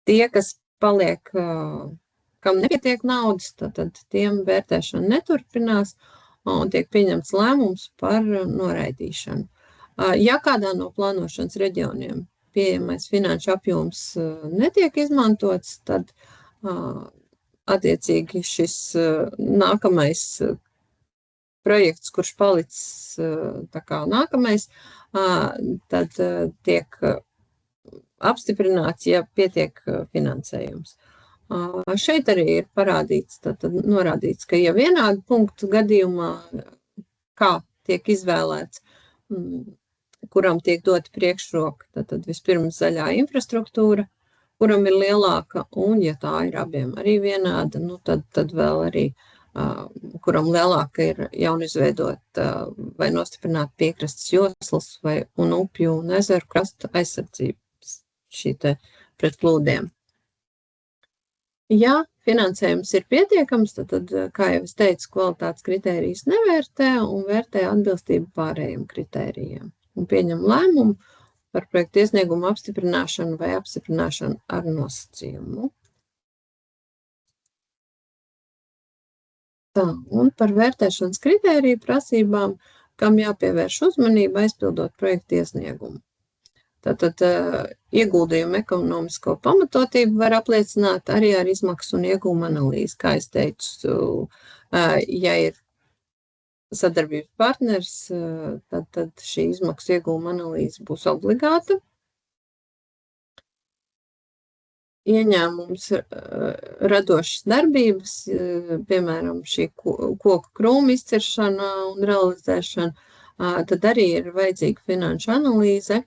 C: Tie, kas paliek, kam nepietiek naudas, tad tiem vērtēšana neturpinās un tiek pieņemts lēmums par noraidīšanu. Ja kādā no plānošanas reģioniem pieejamais finanšu apjoms netiek izmantots, tad attiecīgi šis nākamais projekts, kurš palicis tā kā nākamais, tad tiek apstiprināts, ja pietiek finansējums. Šeit arī ir parādīts, tad norādīts, ka ja vienādu punktu gadījumā, kā tiek izvēlēts, kuram tiek dota priekšroka, tad vispirms zaļā infrastruktūra, kuram ir lielāka, un ja tā ir abiem arī vienāda, tad vēl arī, kuram lielāka ir jaunizveidot vai nostiprināt piekrastes joslas un upju un ezeru krasta aizsardzības šī te pret plūdiem. Ja finansējums ir pietiekams, tad, kā jau es teicu, kvalitātes kritērijas nevērtē un vērtē atbilstību pārējiem kritērijiem un pieņem lēmumu par projektu iesniegumu apstiprināšanu vai apstiprināšanu ar nosacījumu. Tā, un par vērtēšanas kritēriju prasībām, kam jāpievērš uzmanība aizpildot projektu iesniegumu. Tātad ieguldījumu ekonomisko pamatotību var apliecināt arī ar izmaksu un iegūmu analīzi. Kā es teicu, ja ir sadarbības partners, tad šī izmaksu iegūmu analīze būs obligāta. Ieņēmums radošas darbības, piemēram, šī koku krūmu izciršana un realizēšana, tad arī ir vajadzīga finanšu analīze.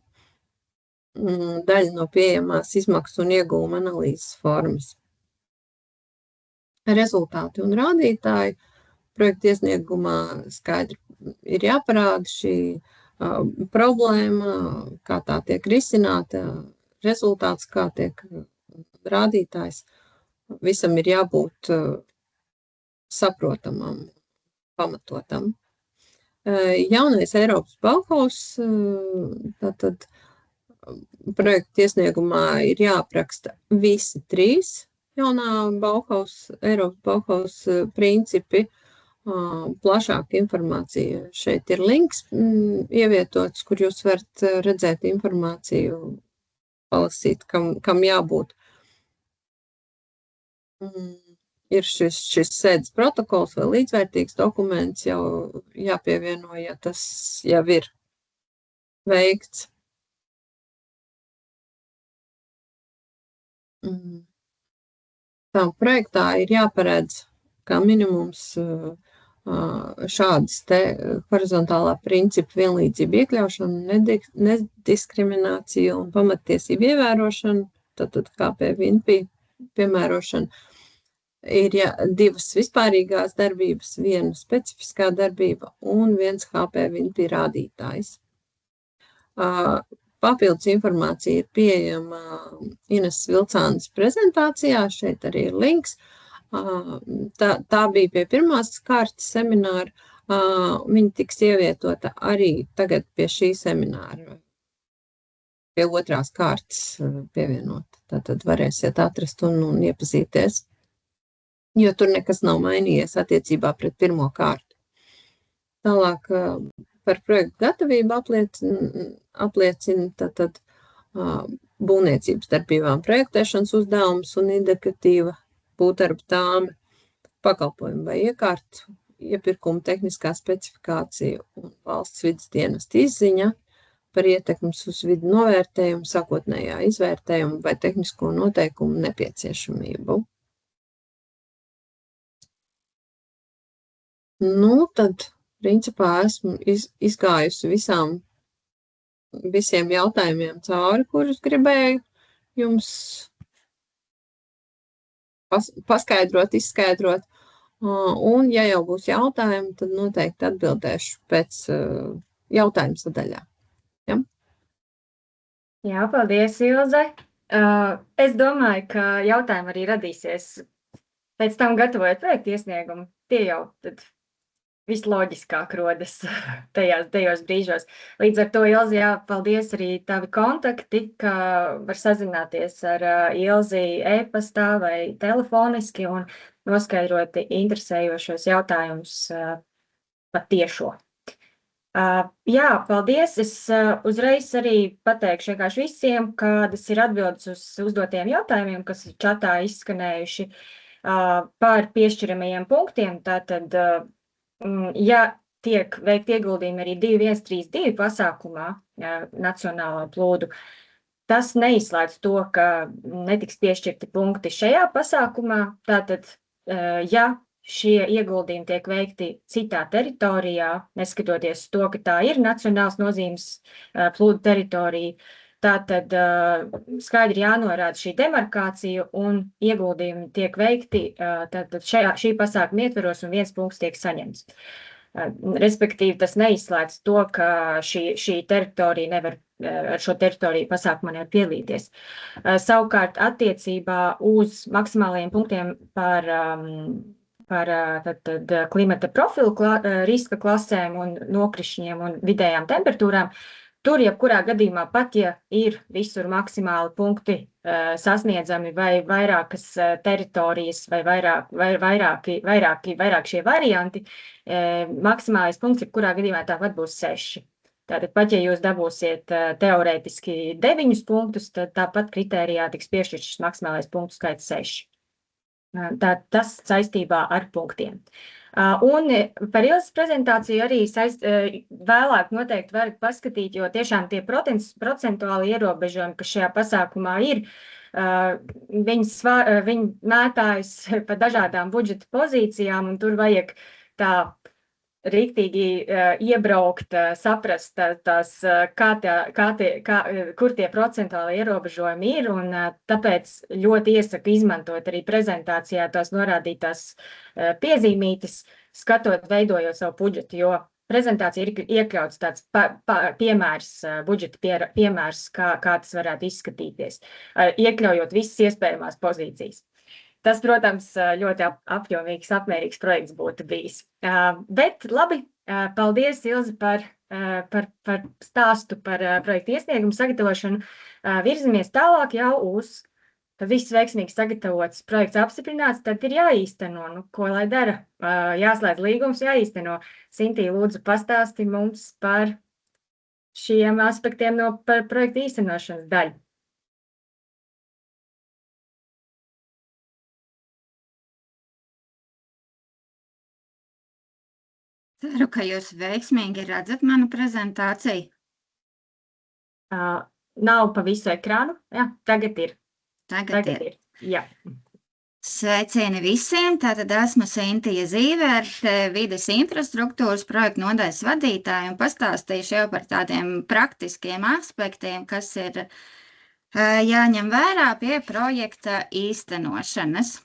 C: Daļa no pieejamās izmaksu un iegūmu analīzes formas. rezultāti un rādītāji. Projekta iesniegumā skaidri ir jāparāda šī problēma, kā tā tiek risināta, rezultāts, kā tiek rādītājs. Visam ir jābūt saprotamam, pamatotam. Jaunais Eiropas Bauhaus, tātad projekta iesniegumā ir jāapraksta visi 3 jaunā Eiropas Bauhaus principi. Plašāka informācija. Šeit ir links ievietots, kur jūs varat redzēt informāciju, palasīt, kam jābūt. Ir šis sēdes protokols vai līdzvērtīgs dokuments jau jāpievieno, ja tas jau ir veikts. Tā projektā ir jāparedz kā minimums šādas te horizontālā principa vienlīdzība iekļaušana, nediskriminācija un pamattiesība ievērošana, tātad KP-VINPI piemērošana, ir 2 vispārīgās darbības, 1 specifiskā darbība un 1 KP-VINPI rādītājs. Papildus informācija ir pieejama Ineses Vilcānas prezentācijā, šeit arī ir links. Tā bija pie pirmās kārtas semināra, viņa tiks ievietota arī tagad pie šī semināra, pie 2. kārtas pievienot. Tātad varēsiet atrast un iepazīties, jo tur nekas nav mainījies attiecībā pret 1. kārtu. Tālāk par projektu gatavību apliecina tātad būvniecības darbībām projektēšanas uzdevums un indikatīva būvdarba tāme, pakalpojumu vai iekārtu, iepirkuma tehniskā specifikācija un valsts vides dienesta izziņa par ietekmes uz vidi novērtējumu, sākotnējā izvērtējumu vai tehnisko noteikumu nepieciešamību. Tad, principā, esmu izgājusi visiem jautājumiem cauri, kurus gribēju jums paskaidrot, izskaidrot. Un, ja jau būs jautājumi, tad noteikti atbildēšu pēc jautājumu sadaļā. Ja?
A: Jā, paldies, Ilze. Es domāju, ka jautājumi arī radīsies pēc tam gatavojot projektu iesniegumu. Tie jau tad visloģiskāk rodas tajos brīžos. Līdz ar to, Ilzi, jā, paldies arī tavi kontakti, ka var sazināties ar Ilzi e-pastā vai telefoniski un noskaidrot interesējošos jautājumus patiešo. Jā, paldies. Es uzreiz arī pateikšu vienkārši visiem, kādas ir atbildes uz uzdotiem jautājumiem, kas ir čatā izskanējuši par piešķiramajiem punktiem. Tātad, ja tiek veikt ieguldījumi arī 2132 pasākumā nacionālo plūdu, tas neizslēdz to, ka netiks piešķirti punkti šajā pasākumā. Tātad, ja šie ieguldījumi tiek veikti citā teritorijā, neskatoties to, ka tā ir nacionāls nozīmes plūdu teritorija, tātad skaidri jānorāda šī demarkācija un ieguldījumi tiek veikti tātad šī pasākuma ietveros un 1 punkts tiek saņemts. Respektīvi, tas neizslēdz to, ka šī teritorija nevar, ar šo teritoriju pasākumā nevar piedalīties. Savukārt, attiecībā uz maksimālajiem punktiem par klimata profilu riska klasēm un nokrišņiem un vidējām temperatūrām, tur jebkurā gadījumā pat, ja ir visur maksimāli punkti sasniedzami vai vairākas teritorijas vai vairāk šie varianti, maksimālais punkts jebkurā gadījumā tāpat būs 6. Tātad pat, ja jūs dabūsiet teorētiski 9 punktus, tad tāpat kritērijā tiks piešķirts šis maksimālais punktu skaits 6. Tas saistībā ar punktiem. Un par Ilzes prezentāciju arī vēlāk noteikti varat paskatīt, jo tiešām tie procentuāli ierobežojumi, kas šajā pasākumā ir, viņi mētājas pa dažādām budžeta pozīcijām, un tur vajag tā riktīgi iebraukt, saprast kur tie procentuāli ierobežojumi ir, un tāpēc ļoti iesaku izmantot arī prezentācijā tās norādītās piezīmītes, skatot, veidojot savu budžetu, jo prezentācija ir iekļauts tāds piemērs, budžeta piemērs, kā tas varētu izskatīties, iekļaujot visas iespējamās pozīcijas. Tas, protams, ļoti apjomīgs, apmērīgs projekts būtu bijis. Bet labi, paldies, Ilze, par stāstu par projektu iesniegumu sagatavošanu. Virzamies tālāk jau uz, kad viss veiksmīgi sagatavots, projekts apstiprināts, tad ir jāīsteno. Nu, ko lai dara? Jāslēdz līgums, jāīsteno. Sintī, lūdzu, pastāsti mums par šiem aspektiem par projektu īstenošanas daļu.
D: Ceru, ka jūs veiksmīgi redzat manu prezentāciju.
A: Nav pa visu ekrānu. Jā, tagad ir.
D: Tagad ir.
A: Jā.
D: Sveicieni visiem. Tātad esmu Sintija Zīvērte, vides infrastruktūras projektu nodaļas vadītāja, un pastāstīšu jau par tādiem praktiskiem aspektiem, kas ir jāņem vērā pie projekta īstenošanas.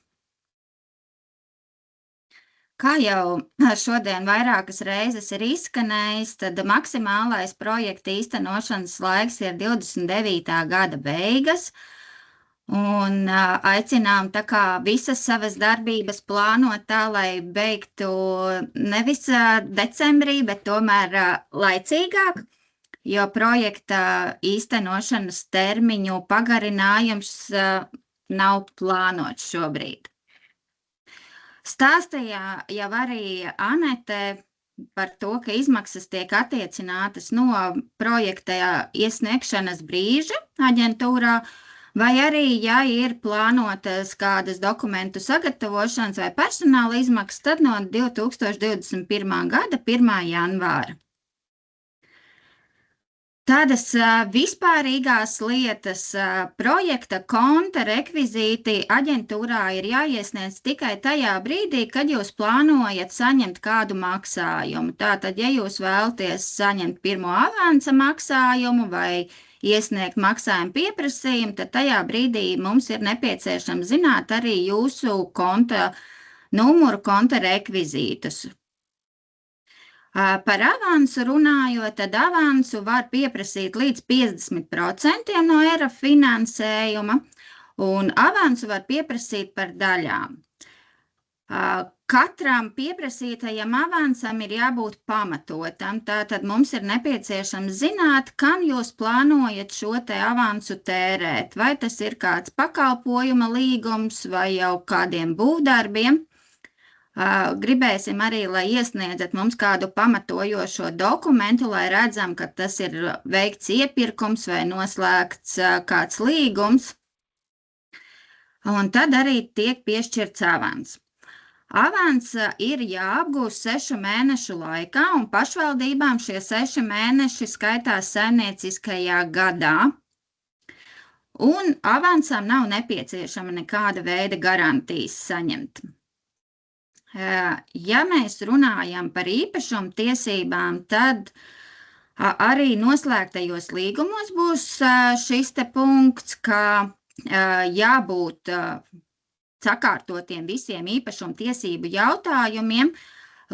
D: Kā jau šodien vairākas reizes ir izskanējis, tad maksimālais projekta īstenošanas laiks ir 29. gada beigas, un aicinām tā kā visas savas darbības plānot tā, lai beigtu nevis decembrī, bet tomēr laicīgāk, jo projekta īstenošanas termiņu pagarinājums nav plānots šobrīd. Stāstīja jau arī Anete par to, ka izmaksas tiek attiecinātas no projekta iesniegšanas brīža aģentūrā, vai arī, ja ir plānotas kādas dokumentu sagatavošanas vai personāla izmaksas, tad no 2021. gada 1. janvāra. Tādas vispārīgās lietas projekta konta rekvizīti aģentūrā ir jāiesniedz tikai tajā brīdī, kad jūs plānojat saņemt kādu maksājumu. Tātad, ja jūs vēlaties saņemt pirmo avansa maksājumu vai iesniegt maksājumu pieprasījumu, tad tajā brīdī mums ir nepieciešams zināt arī jūsu konta numuru, konta rekvizītus. Par avansu runājot, tad avansu var pieprasīt līdz 50% no ERA finansējuma, un avansu var pieprasīt par daļām. Katram pieprasītajam avansam ir jābūt pamatotam, tātad mums ir nepieciešams zināt, kam jūs plānojat šo te avansu tērēt, vai tas ir kāds pakalpojuma līgums vai jau kādiem būvdarbiem. Gribēsim arī, lai iesniedzat mums kādu pamatojošo dokumentu, lai redzam, ka tas ir veikts iepirkums vai noslēgts kāds līgums, un tad arī tiek piešķirts avans. Avans ir jāapgūst 6 mēnešu laikā, un pašvaldībām šie 6 mēneši skaitās saimnieciskajā gadā, un avansam nav nepieciešama nekāda veida garantijas saņemt. Ja mēs runājam par īpašumu tiesībām, tad arī noslēgtajos līgumos būs šis te punkts, ka jābūt sakārtotiem visiem īpašumu tiesību jautājumiem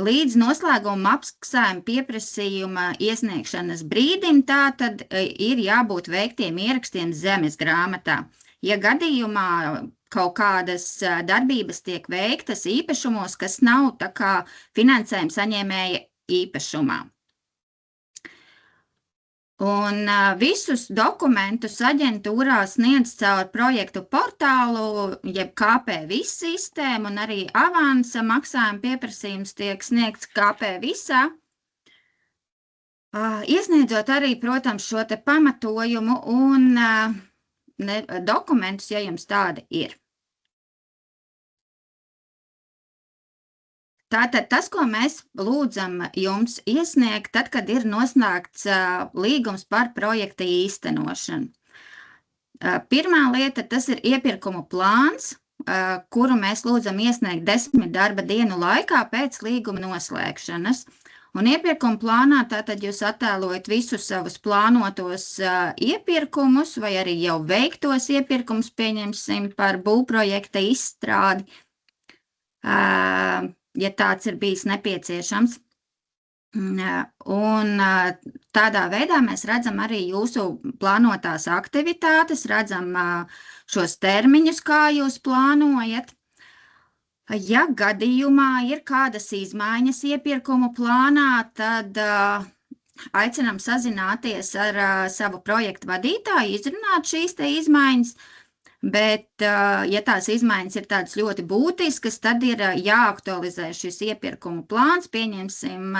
D: līdz noslēguma maksājuma pieprasījuma iesniegšanas brīdim, tātad ir jābūt veiktiem ierakstiem zemes grāmatā. Ja gadījumā kaut kādas darbības tiek veiktas īpašumos, kas nav tā kā finansējuma saņēmēja īpašumā. Un visus dokumentus aģentūrā sniedz caur projektu portālu, jeb KP-Viss sistēmu, un arī avansa maksājuma pieprasījums tiek sniegts KP-Vissā. Iesniedzot arī, protams, šo te pamatojumu un dokumentus, ja jums tādi ir. Tātad tas, ko mēs lūdzam jums iesniegt, tad, kad ir noslēgts līgums par projekta īstenošanu. Pirmā lieta, tas ir iepirkumu plāns, kuru mēs lūdzam iesniegt 10 darba dienu laikā pēc līguma noslēgšanas. Un iepirkuma plānā tātad jūs attēlojat visus savus plānotos iepirkumus vai arī jau veiktos iepirkumus, pieņemsim par būvprojekta izstrādi, ja tāds ir bijis nepieciešams. Un tādā veidā mēs redzam arī jūsu plānotās aktivitātes, redzam šos termiņus, kā jūs plānojat. Ja gadījumā ir kādas izmaiņas iepirkumu plānā, tad aicinām sazināties ar savu projektu vadītāju, izrunāt šīs te izmaiņas, bet, ja tās izmaiņas ir tādas ļoti būtiskas, tad ir jāaktualizē šis iepirkumu plāns, pieņemsim,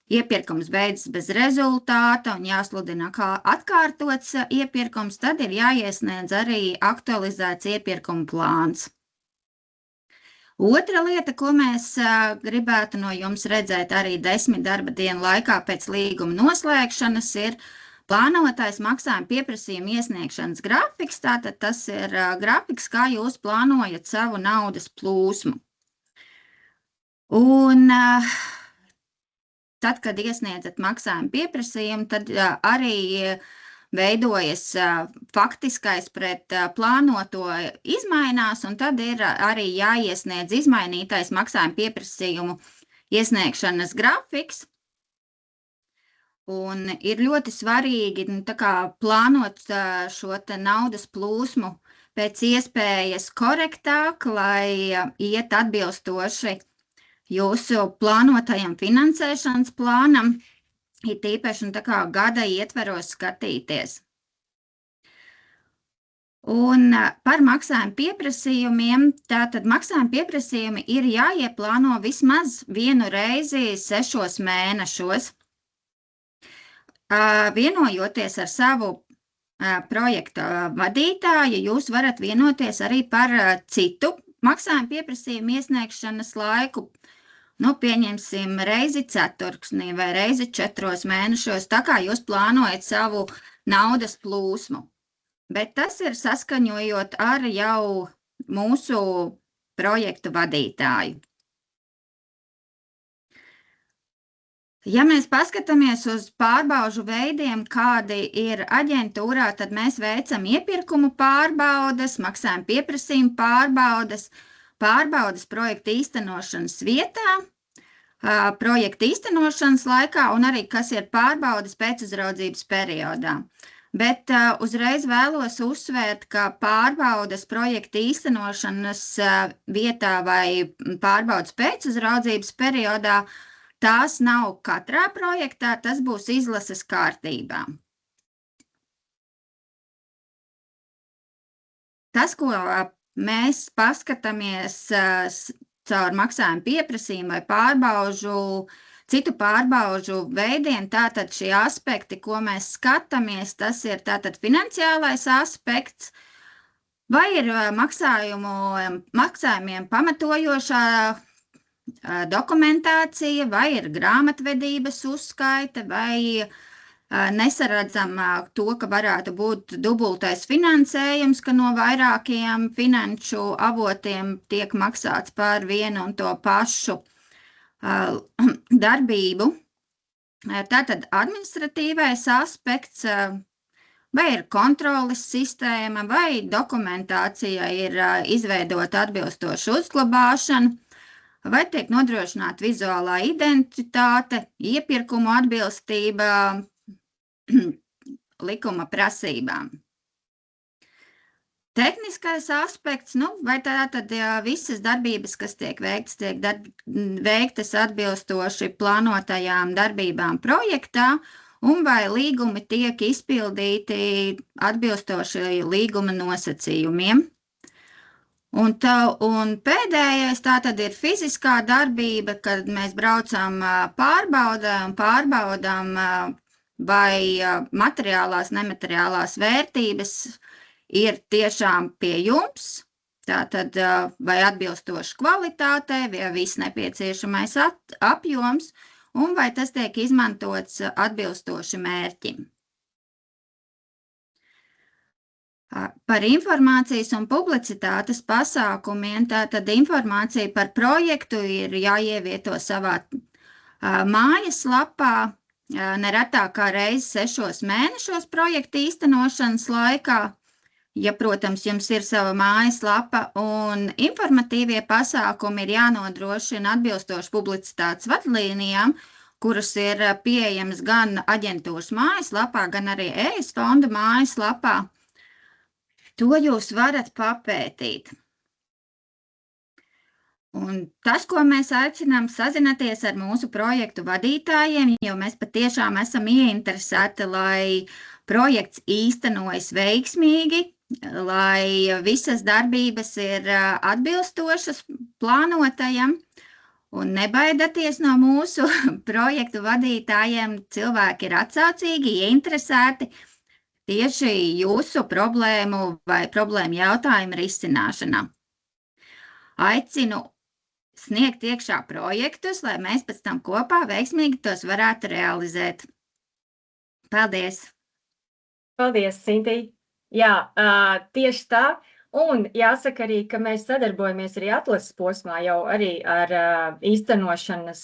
D: iepirkums beidzas bez rezultāta un jāsludina kā atkārtots iepirkums, tad ir jāiesniedz arī aktualizēts iepirkumu plāns. Otra lieta, ko mēs gribētu no jums redzēt arī 10 darba dienu laikā pēc līguma noslēgšanas, ir plānotais maksājuma pieprasījuma iesniegšanas grafiks. Tātad tas ir grafiks, kā jūs plānojat savu naudas plūsmu. Un tad, kad iesniedzat maksājuma pieprasījumu, tad arī veidojas faktiskais pret plānoto izmainās, un tad ir arī jāiesniedz izmainītais maksājuma pieprasījumu iesniegšanas grafiks. Un ir ļoti svarīgi plānot šo naudas plūsmu pēc iespējas korektāk, lai iet atbilstoši jūsu plānotajam finansēšanas plānam, ir tīpaši gada ietveros skatīties. Un par maksājuma pieprasījumiem, tātad maksājuma pieprasījumi ir jāieplāno vismaz vienu reizi 6 mēnešos. Vienojoties ar savu projekta vadītāju, jūs varat vienoties arī par citu maksājuma pieprasījumu iesniegšanas laiku. Pieņemsim reizi ceturksnī vai reizi 4 mēnešos, tā kā jūs plānojat savu naudas plūsmu. Bet tas ir saskaņojot ar jau mūsu projektu vadītāju. Ja mēs paskatāmies uz pārbaužu veidiem, kādi ir aģentūrā, tad mēs veicam iepirkumu pārbaudes, maksājuma pieprasījumu pārbaudes, pārbaudes projekta īstenošanas vietā, projekta īstenošanas laikā un arī, kas ir pārbaudes pēcuzraudzības periodā. Bet uzreiz vēlos uzsvērt, ka pārbaudes projekta īstenošanas vietā vai pārbaudes pēcuzraudzības periodā tās nav katrā projektā, tas būs izlases kārtībā. Tas, ko mēs paskatāmies caur maksājumu pieprasījumu vai citu pārbaužu veidiem, tātad šie aspekti, ko mēs skatāmies, tas ir tātad finansiālais aspekts, vai ir maksājumiem pamatojošā dokumentācija, vai ir grāmatvedības uzskaite, vai nesaredzam to, ka varētu būt dubultais finansējums, ka no vairākiem finanšu avotiem tiek maksāts par vienu un to pašu darbību. Tātad administratīvais aspekts, vai ir kontroles sistēma, vai dokumentācija ir izveidota atbilstoša uzglabāšana, vai tiek nodrošināta vizuālā identitāte, iepirkumu atbilstība likuma prasībām. Tehniskais aspekts, vai tātad visas darbības, kas tiek veiktas, veiktas atbilstoši plānotajām darbībām projektā, un vai līgumi tiek izpildīti atbilstoši līguma nosacījumiem. Un pēdējais tātad ir fiziskā darbība, kad mēs braucam pārbaudām, vai materiālās, nemateriālās vērtības ir tiešām pie jums, tātad vai atbilstoši kvalitātei, vai viss nepieciešamais apjoms, un vai tas tiek izmantots atbilstoši mērķim. Par informācijas un publicitātes pasākumiem, tātad informācija par projektu ir jāievieto savā mājaslapā, neretāk kā reizi 6 mēnešos projekta īstenošanas laikā. Ja, protams, jums ir sava mājaslapa un informatīvie pasākumi ir jānodrošina atbilstoši publicitātes vadlīnijām, kuras ir pieejamas gan aģentūras mājaslapā, gan arī ES fonda mājaslapā. To jūs varat papētīt. Un tas, ko mēs aicinām, sazināties ar mūsu projektu vadītājiem, jo mēs patiešām esam ieinteresēti, lai projekts īstenojas veiksmīgi, lai visas darbības ir atbilstošas plānotajam. Un nebaidieties no mūsu projektu vadītājiem, cilvēki ir atsaucīgi, ieinteresēti tieši jūsu problēmu vai problēmu jautājumu risināšanā. Aicinu sniegt iekšā projektus, lai mēs pēc tam kopā veiksmīgi tos varētu realizēt. Paldies!
A: Paldies, Sintī! Jā, tieši tā. Un jāsaka arī, ka mēs sadarbojamies arī atlases posmā jau arī ar īstenošanas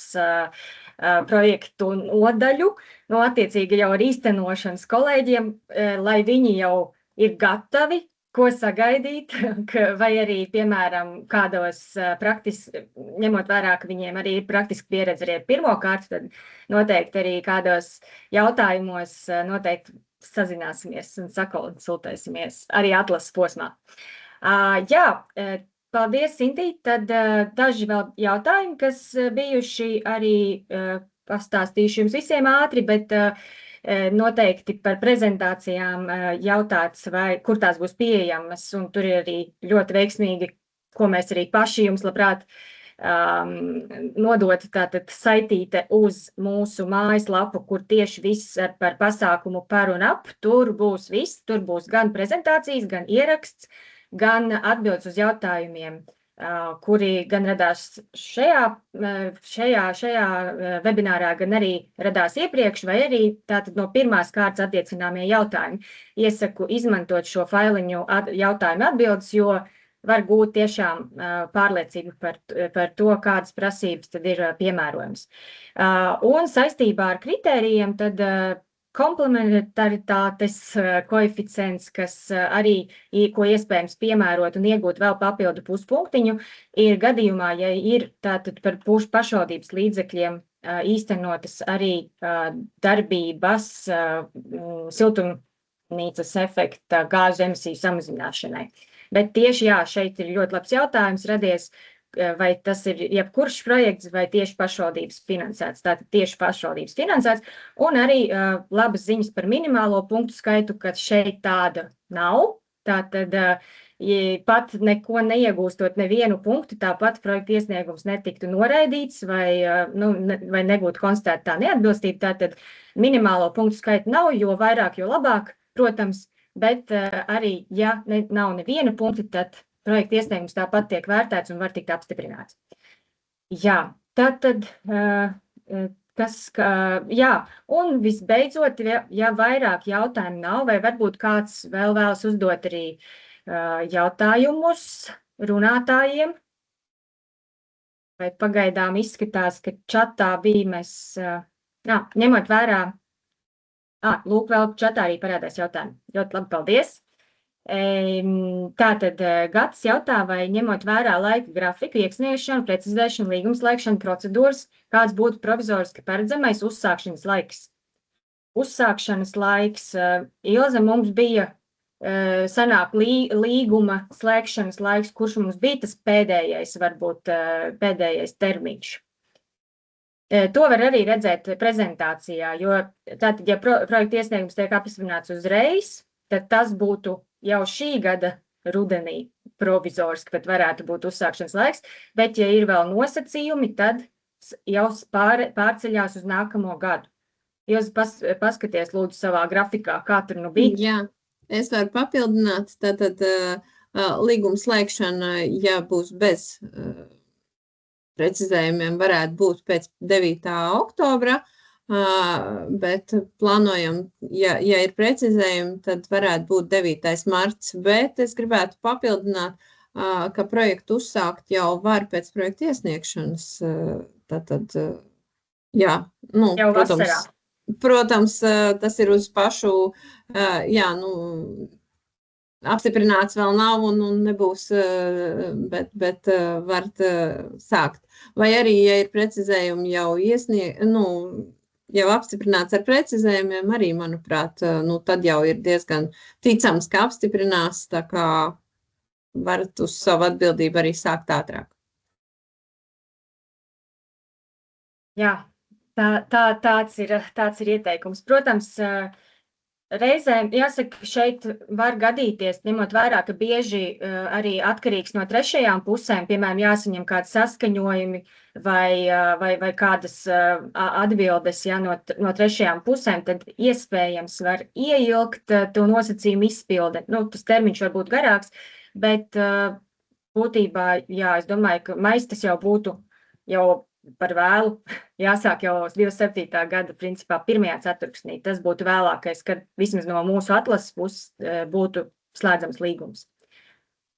A: projektu nodaļu, attiecīgi jau ar īstenošanas kolēģiem, lai viņi jau ir gatavi, ko sagaidīt, vai arī, piemēram, kādos praktiski, ņemot vērā, ka viņiem arī ir praktiski pieredze arī pirmokārt, tad noteikti arī kādos jautājumos noteikti sazināsimies un sakonsultēsimies arī atlases posmā. Jā, paldies, Sintī. Tad daži vēl jautājumi, kas bijuši arī pastāstīšu jums visiem ātri, bet noteikti par prezentācijām jautāts, vai kur tās būs pieejamas, un tur ir arī ļoti veiksmīgi, ko mēs arī paši jums labprāt nodot tātad saitīte uz mūsu mājaslapu, kur tieši viss par pasākumu par un ap, tur būs viss, tur būs gan prezentācijas, gan ieraksts, gan atbildes uz jautājumiem, kuri gan radās šajā webinārā, gan arī radās iepriekš, vai arī tātad no pirmās kārtas attiecināmie jautājumi. Iesaku izmantot šo failiņu jautājumu atbildes, jo var gūt tiešām pārliecību par to, kādas prasības tad ir piemērojams. Un saistībā ar kritērijiem tad komplementaritātes koeficients, kas arī, ko iespējams piemērot un iegūt vēl papildu puspunktiņu, ir gadījumā, ja ir tātad par pašvaldības līdzekļiem īstenotas arī darbības siltumnīcas efekta gāzu emisiju samazināšanai. Bet tieši jā, šeit ir ļoti labs jautājums radies, vai tas ir jebkurš projekts vai tieši pašvaldības finansēts. Tātad tieši pašvaldības finansēts. Un arī labas ziņas par minimālo punktu skaitu, ka šeit tāda nav. Tātad pat neko neiegūstot nevienu punktu, tāpat projekta iesniegums netiktu noraidīts vai nebūtu konstatēta tā neatbilstība. Tātad minimālo punktu skaitu nav, jo vairāk, jo labāk, protams, bet arī, ja nav neviena punkta, tad projekta iesniegums tāpat tiek vērtēts un var tikt apstiprināts. Jā, tātad, jā, un visbeidzot, ja vairāk jautājumu nav, vai varbūt kāds vēl vēlas uzdot arī jautājumus runātājiem, vai pagaidām izskatās, ka čatā bija mēs, ņemot vērā, lūk, vēl čatā arī parādās jautājumi. Ļoti labi, paldies! Tātad Gatis jautā, vai ņemot vērā laika grafiku, iesniegšanu, precizēšanu, līgumslēgšanu procedūras, kāds būtu provizoriski paredzamais uzsākšanas laiks? Uzsākšanas laiks, Ilze, mums bija sanāk līguma slēgšanas laiks, kurš mums bija tas pēdējais, varbūt pēdējais termiņš. To var arī redzēt prezentācijā, jo tātad, ja projekta iesniegums tiek apstiprināts uzreiz, tad tas būtu jau šī gada rudenī provizoriski, bet varētu būt uzsākšanas laiks, bet ja ir vēl nosacījumi, tad jau pārceļās uz nākamo gadu. Jūs paskaties, lūdzu, savā grafikā, kā tur nu bija.
C: Jā, es varu papildināt, tātad līguma slēgšana, ja būs bez precizējumiem, varētu būt pēc 9. oktobra, bet plānojam, ja ir precizējumi, tad varētu būt 9. marts, bet es gribētu papildināt, ka projektu uzsākt jau var pēc projekta iesniegšanas, tātad Jā, nu,
A: jau vasarā.
C: Protams, tas ir uz pašu, jā, nu, apstiprināts vēl nav un nebūs, bet varat sākt. Vai arī, ja ir precizējumi jau jau apstiprināts ar precizējumiem, arī, manuprāt, nu, tad jau ir diezgan ticams, ka apstiprinās, tā kā varat uz savu atbildību arī sākt ātrāk.
A: Jā, tāds ir ieteikums. Protams, reizēm, jāsaka, šeit var gadīties, ņemot vērā, ka bieži arī atkarīgs no trešajām pusēm, piemēram, jāsaņem kādi saskaņojumi vai kādas atbildes no trešajām pusēm, tad iespējams var ieilgt to nosacījumu izpilde. Nu, tas termiņš var būt garāks, bet būtībā, jā, es domāju, ka maijs tas jau būtu jau par vēlu, jāsāk jau 27. gada, principā, 1. ceturksnī. Tas būtu vēlākais, kad vismaz no mūsu atlases puses būtu slēdzams līgums.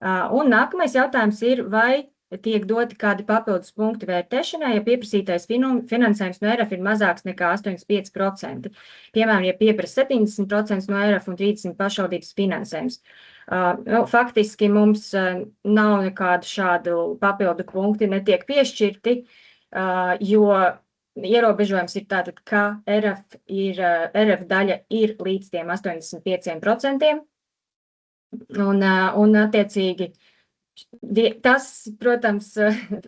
A: Un nākamais jautājums ir, vai tiek doti kādi papildus punkti vērtēšanai, ja pieprasītais finansējums no ERF ir mazāks nekā 85%. Piemēram, ja pieprasa 70% no ERF un 30% pašvaldības finansējums. Faktiski mums nav nekādu šādu papildu punkti, netiek piešķirti, jo ierobežojums ir tātad, ka ERF daļa ir līdz tiem 85%, un attiecīgi tas, protams,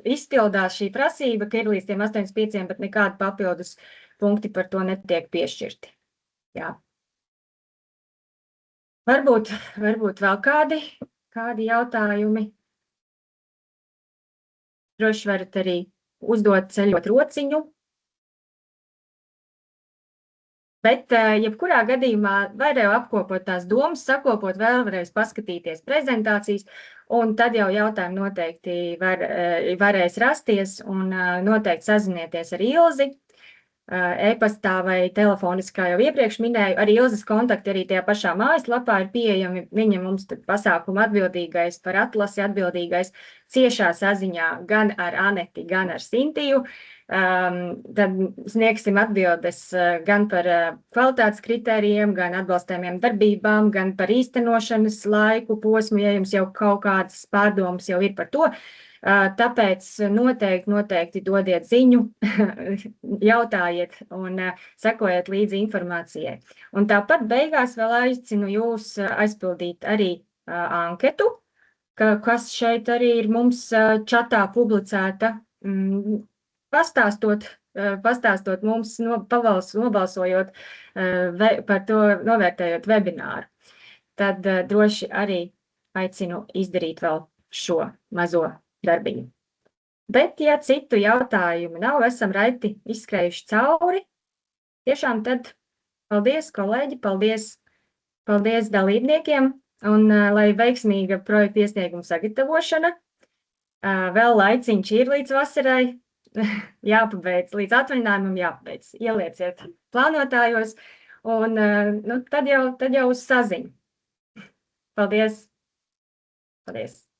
A: izpildās šī prasība, ka ir līdz tiem 85%, bet nekādi papildus punkti par to netiek piešķirti. Jā. Varbūt vēl kādi jautājumi. Droši varat arī uzdot ceļot rociņu. Bet, jebkurā gadījumā, varēja apkopot tās domas, sakopot vēlreiz paskatīties prezentācijas, un tad jau jautājumi noteikti varēs rasties, un noteikti sazinieties ar Ilzi, e-pastā vai telefoniski, kā jau iepriekš minēju. Arī Ilzes kontakti arī tajā pašā mājaslapā ir pieejami. Viņa mums pasākuma atbildīgais, par atlasi atbildīgais, ciešā saziņā gan ar Aneti, gan ar Sintiju. Tad sniegsim atbildes gan par kvalitātes kritērijiem, gan atbalstājumiem darbībām, gan par īstenošanas laiku posmu, ja jums jau kaut kādas pārdomas jau ir par to. Tāpēc noteikti dodiet ziņu, jautājiet un sekojiet līdzi informācijai. Un tāpat beigās vēl aicinu jūs aizpildīt arī anketu, kas šeit arī ir mums čatā publicēta, pastāstot mums, nobalsojot par to, novērtējot webināru. Tad droši arī aicinu izdarīt vēl šo mazo darbiņu. Bet, ja citu jautājumu nav, esam raiti izskrējuši cauri. Tiešām tad paldies, kolēģi, paldies dalībniekiem, un lai veiksmīga projekta iesnieguma sagatavošana. Vēl laiciņš ir līdz vasarai, jāpabeidz, līdz atvaļinājumam jāpabeidz. Ielieciet plānotājos, un tad jau uz saziņu. Paldies! Paldies!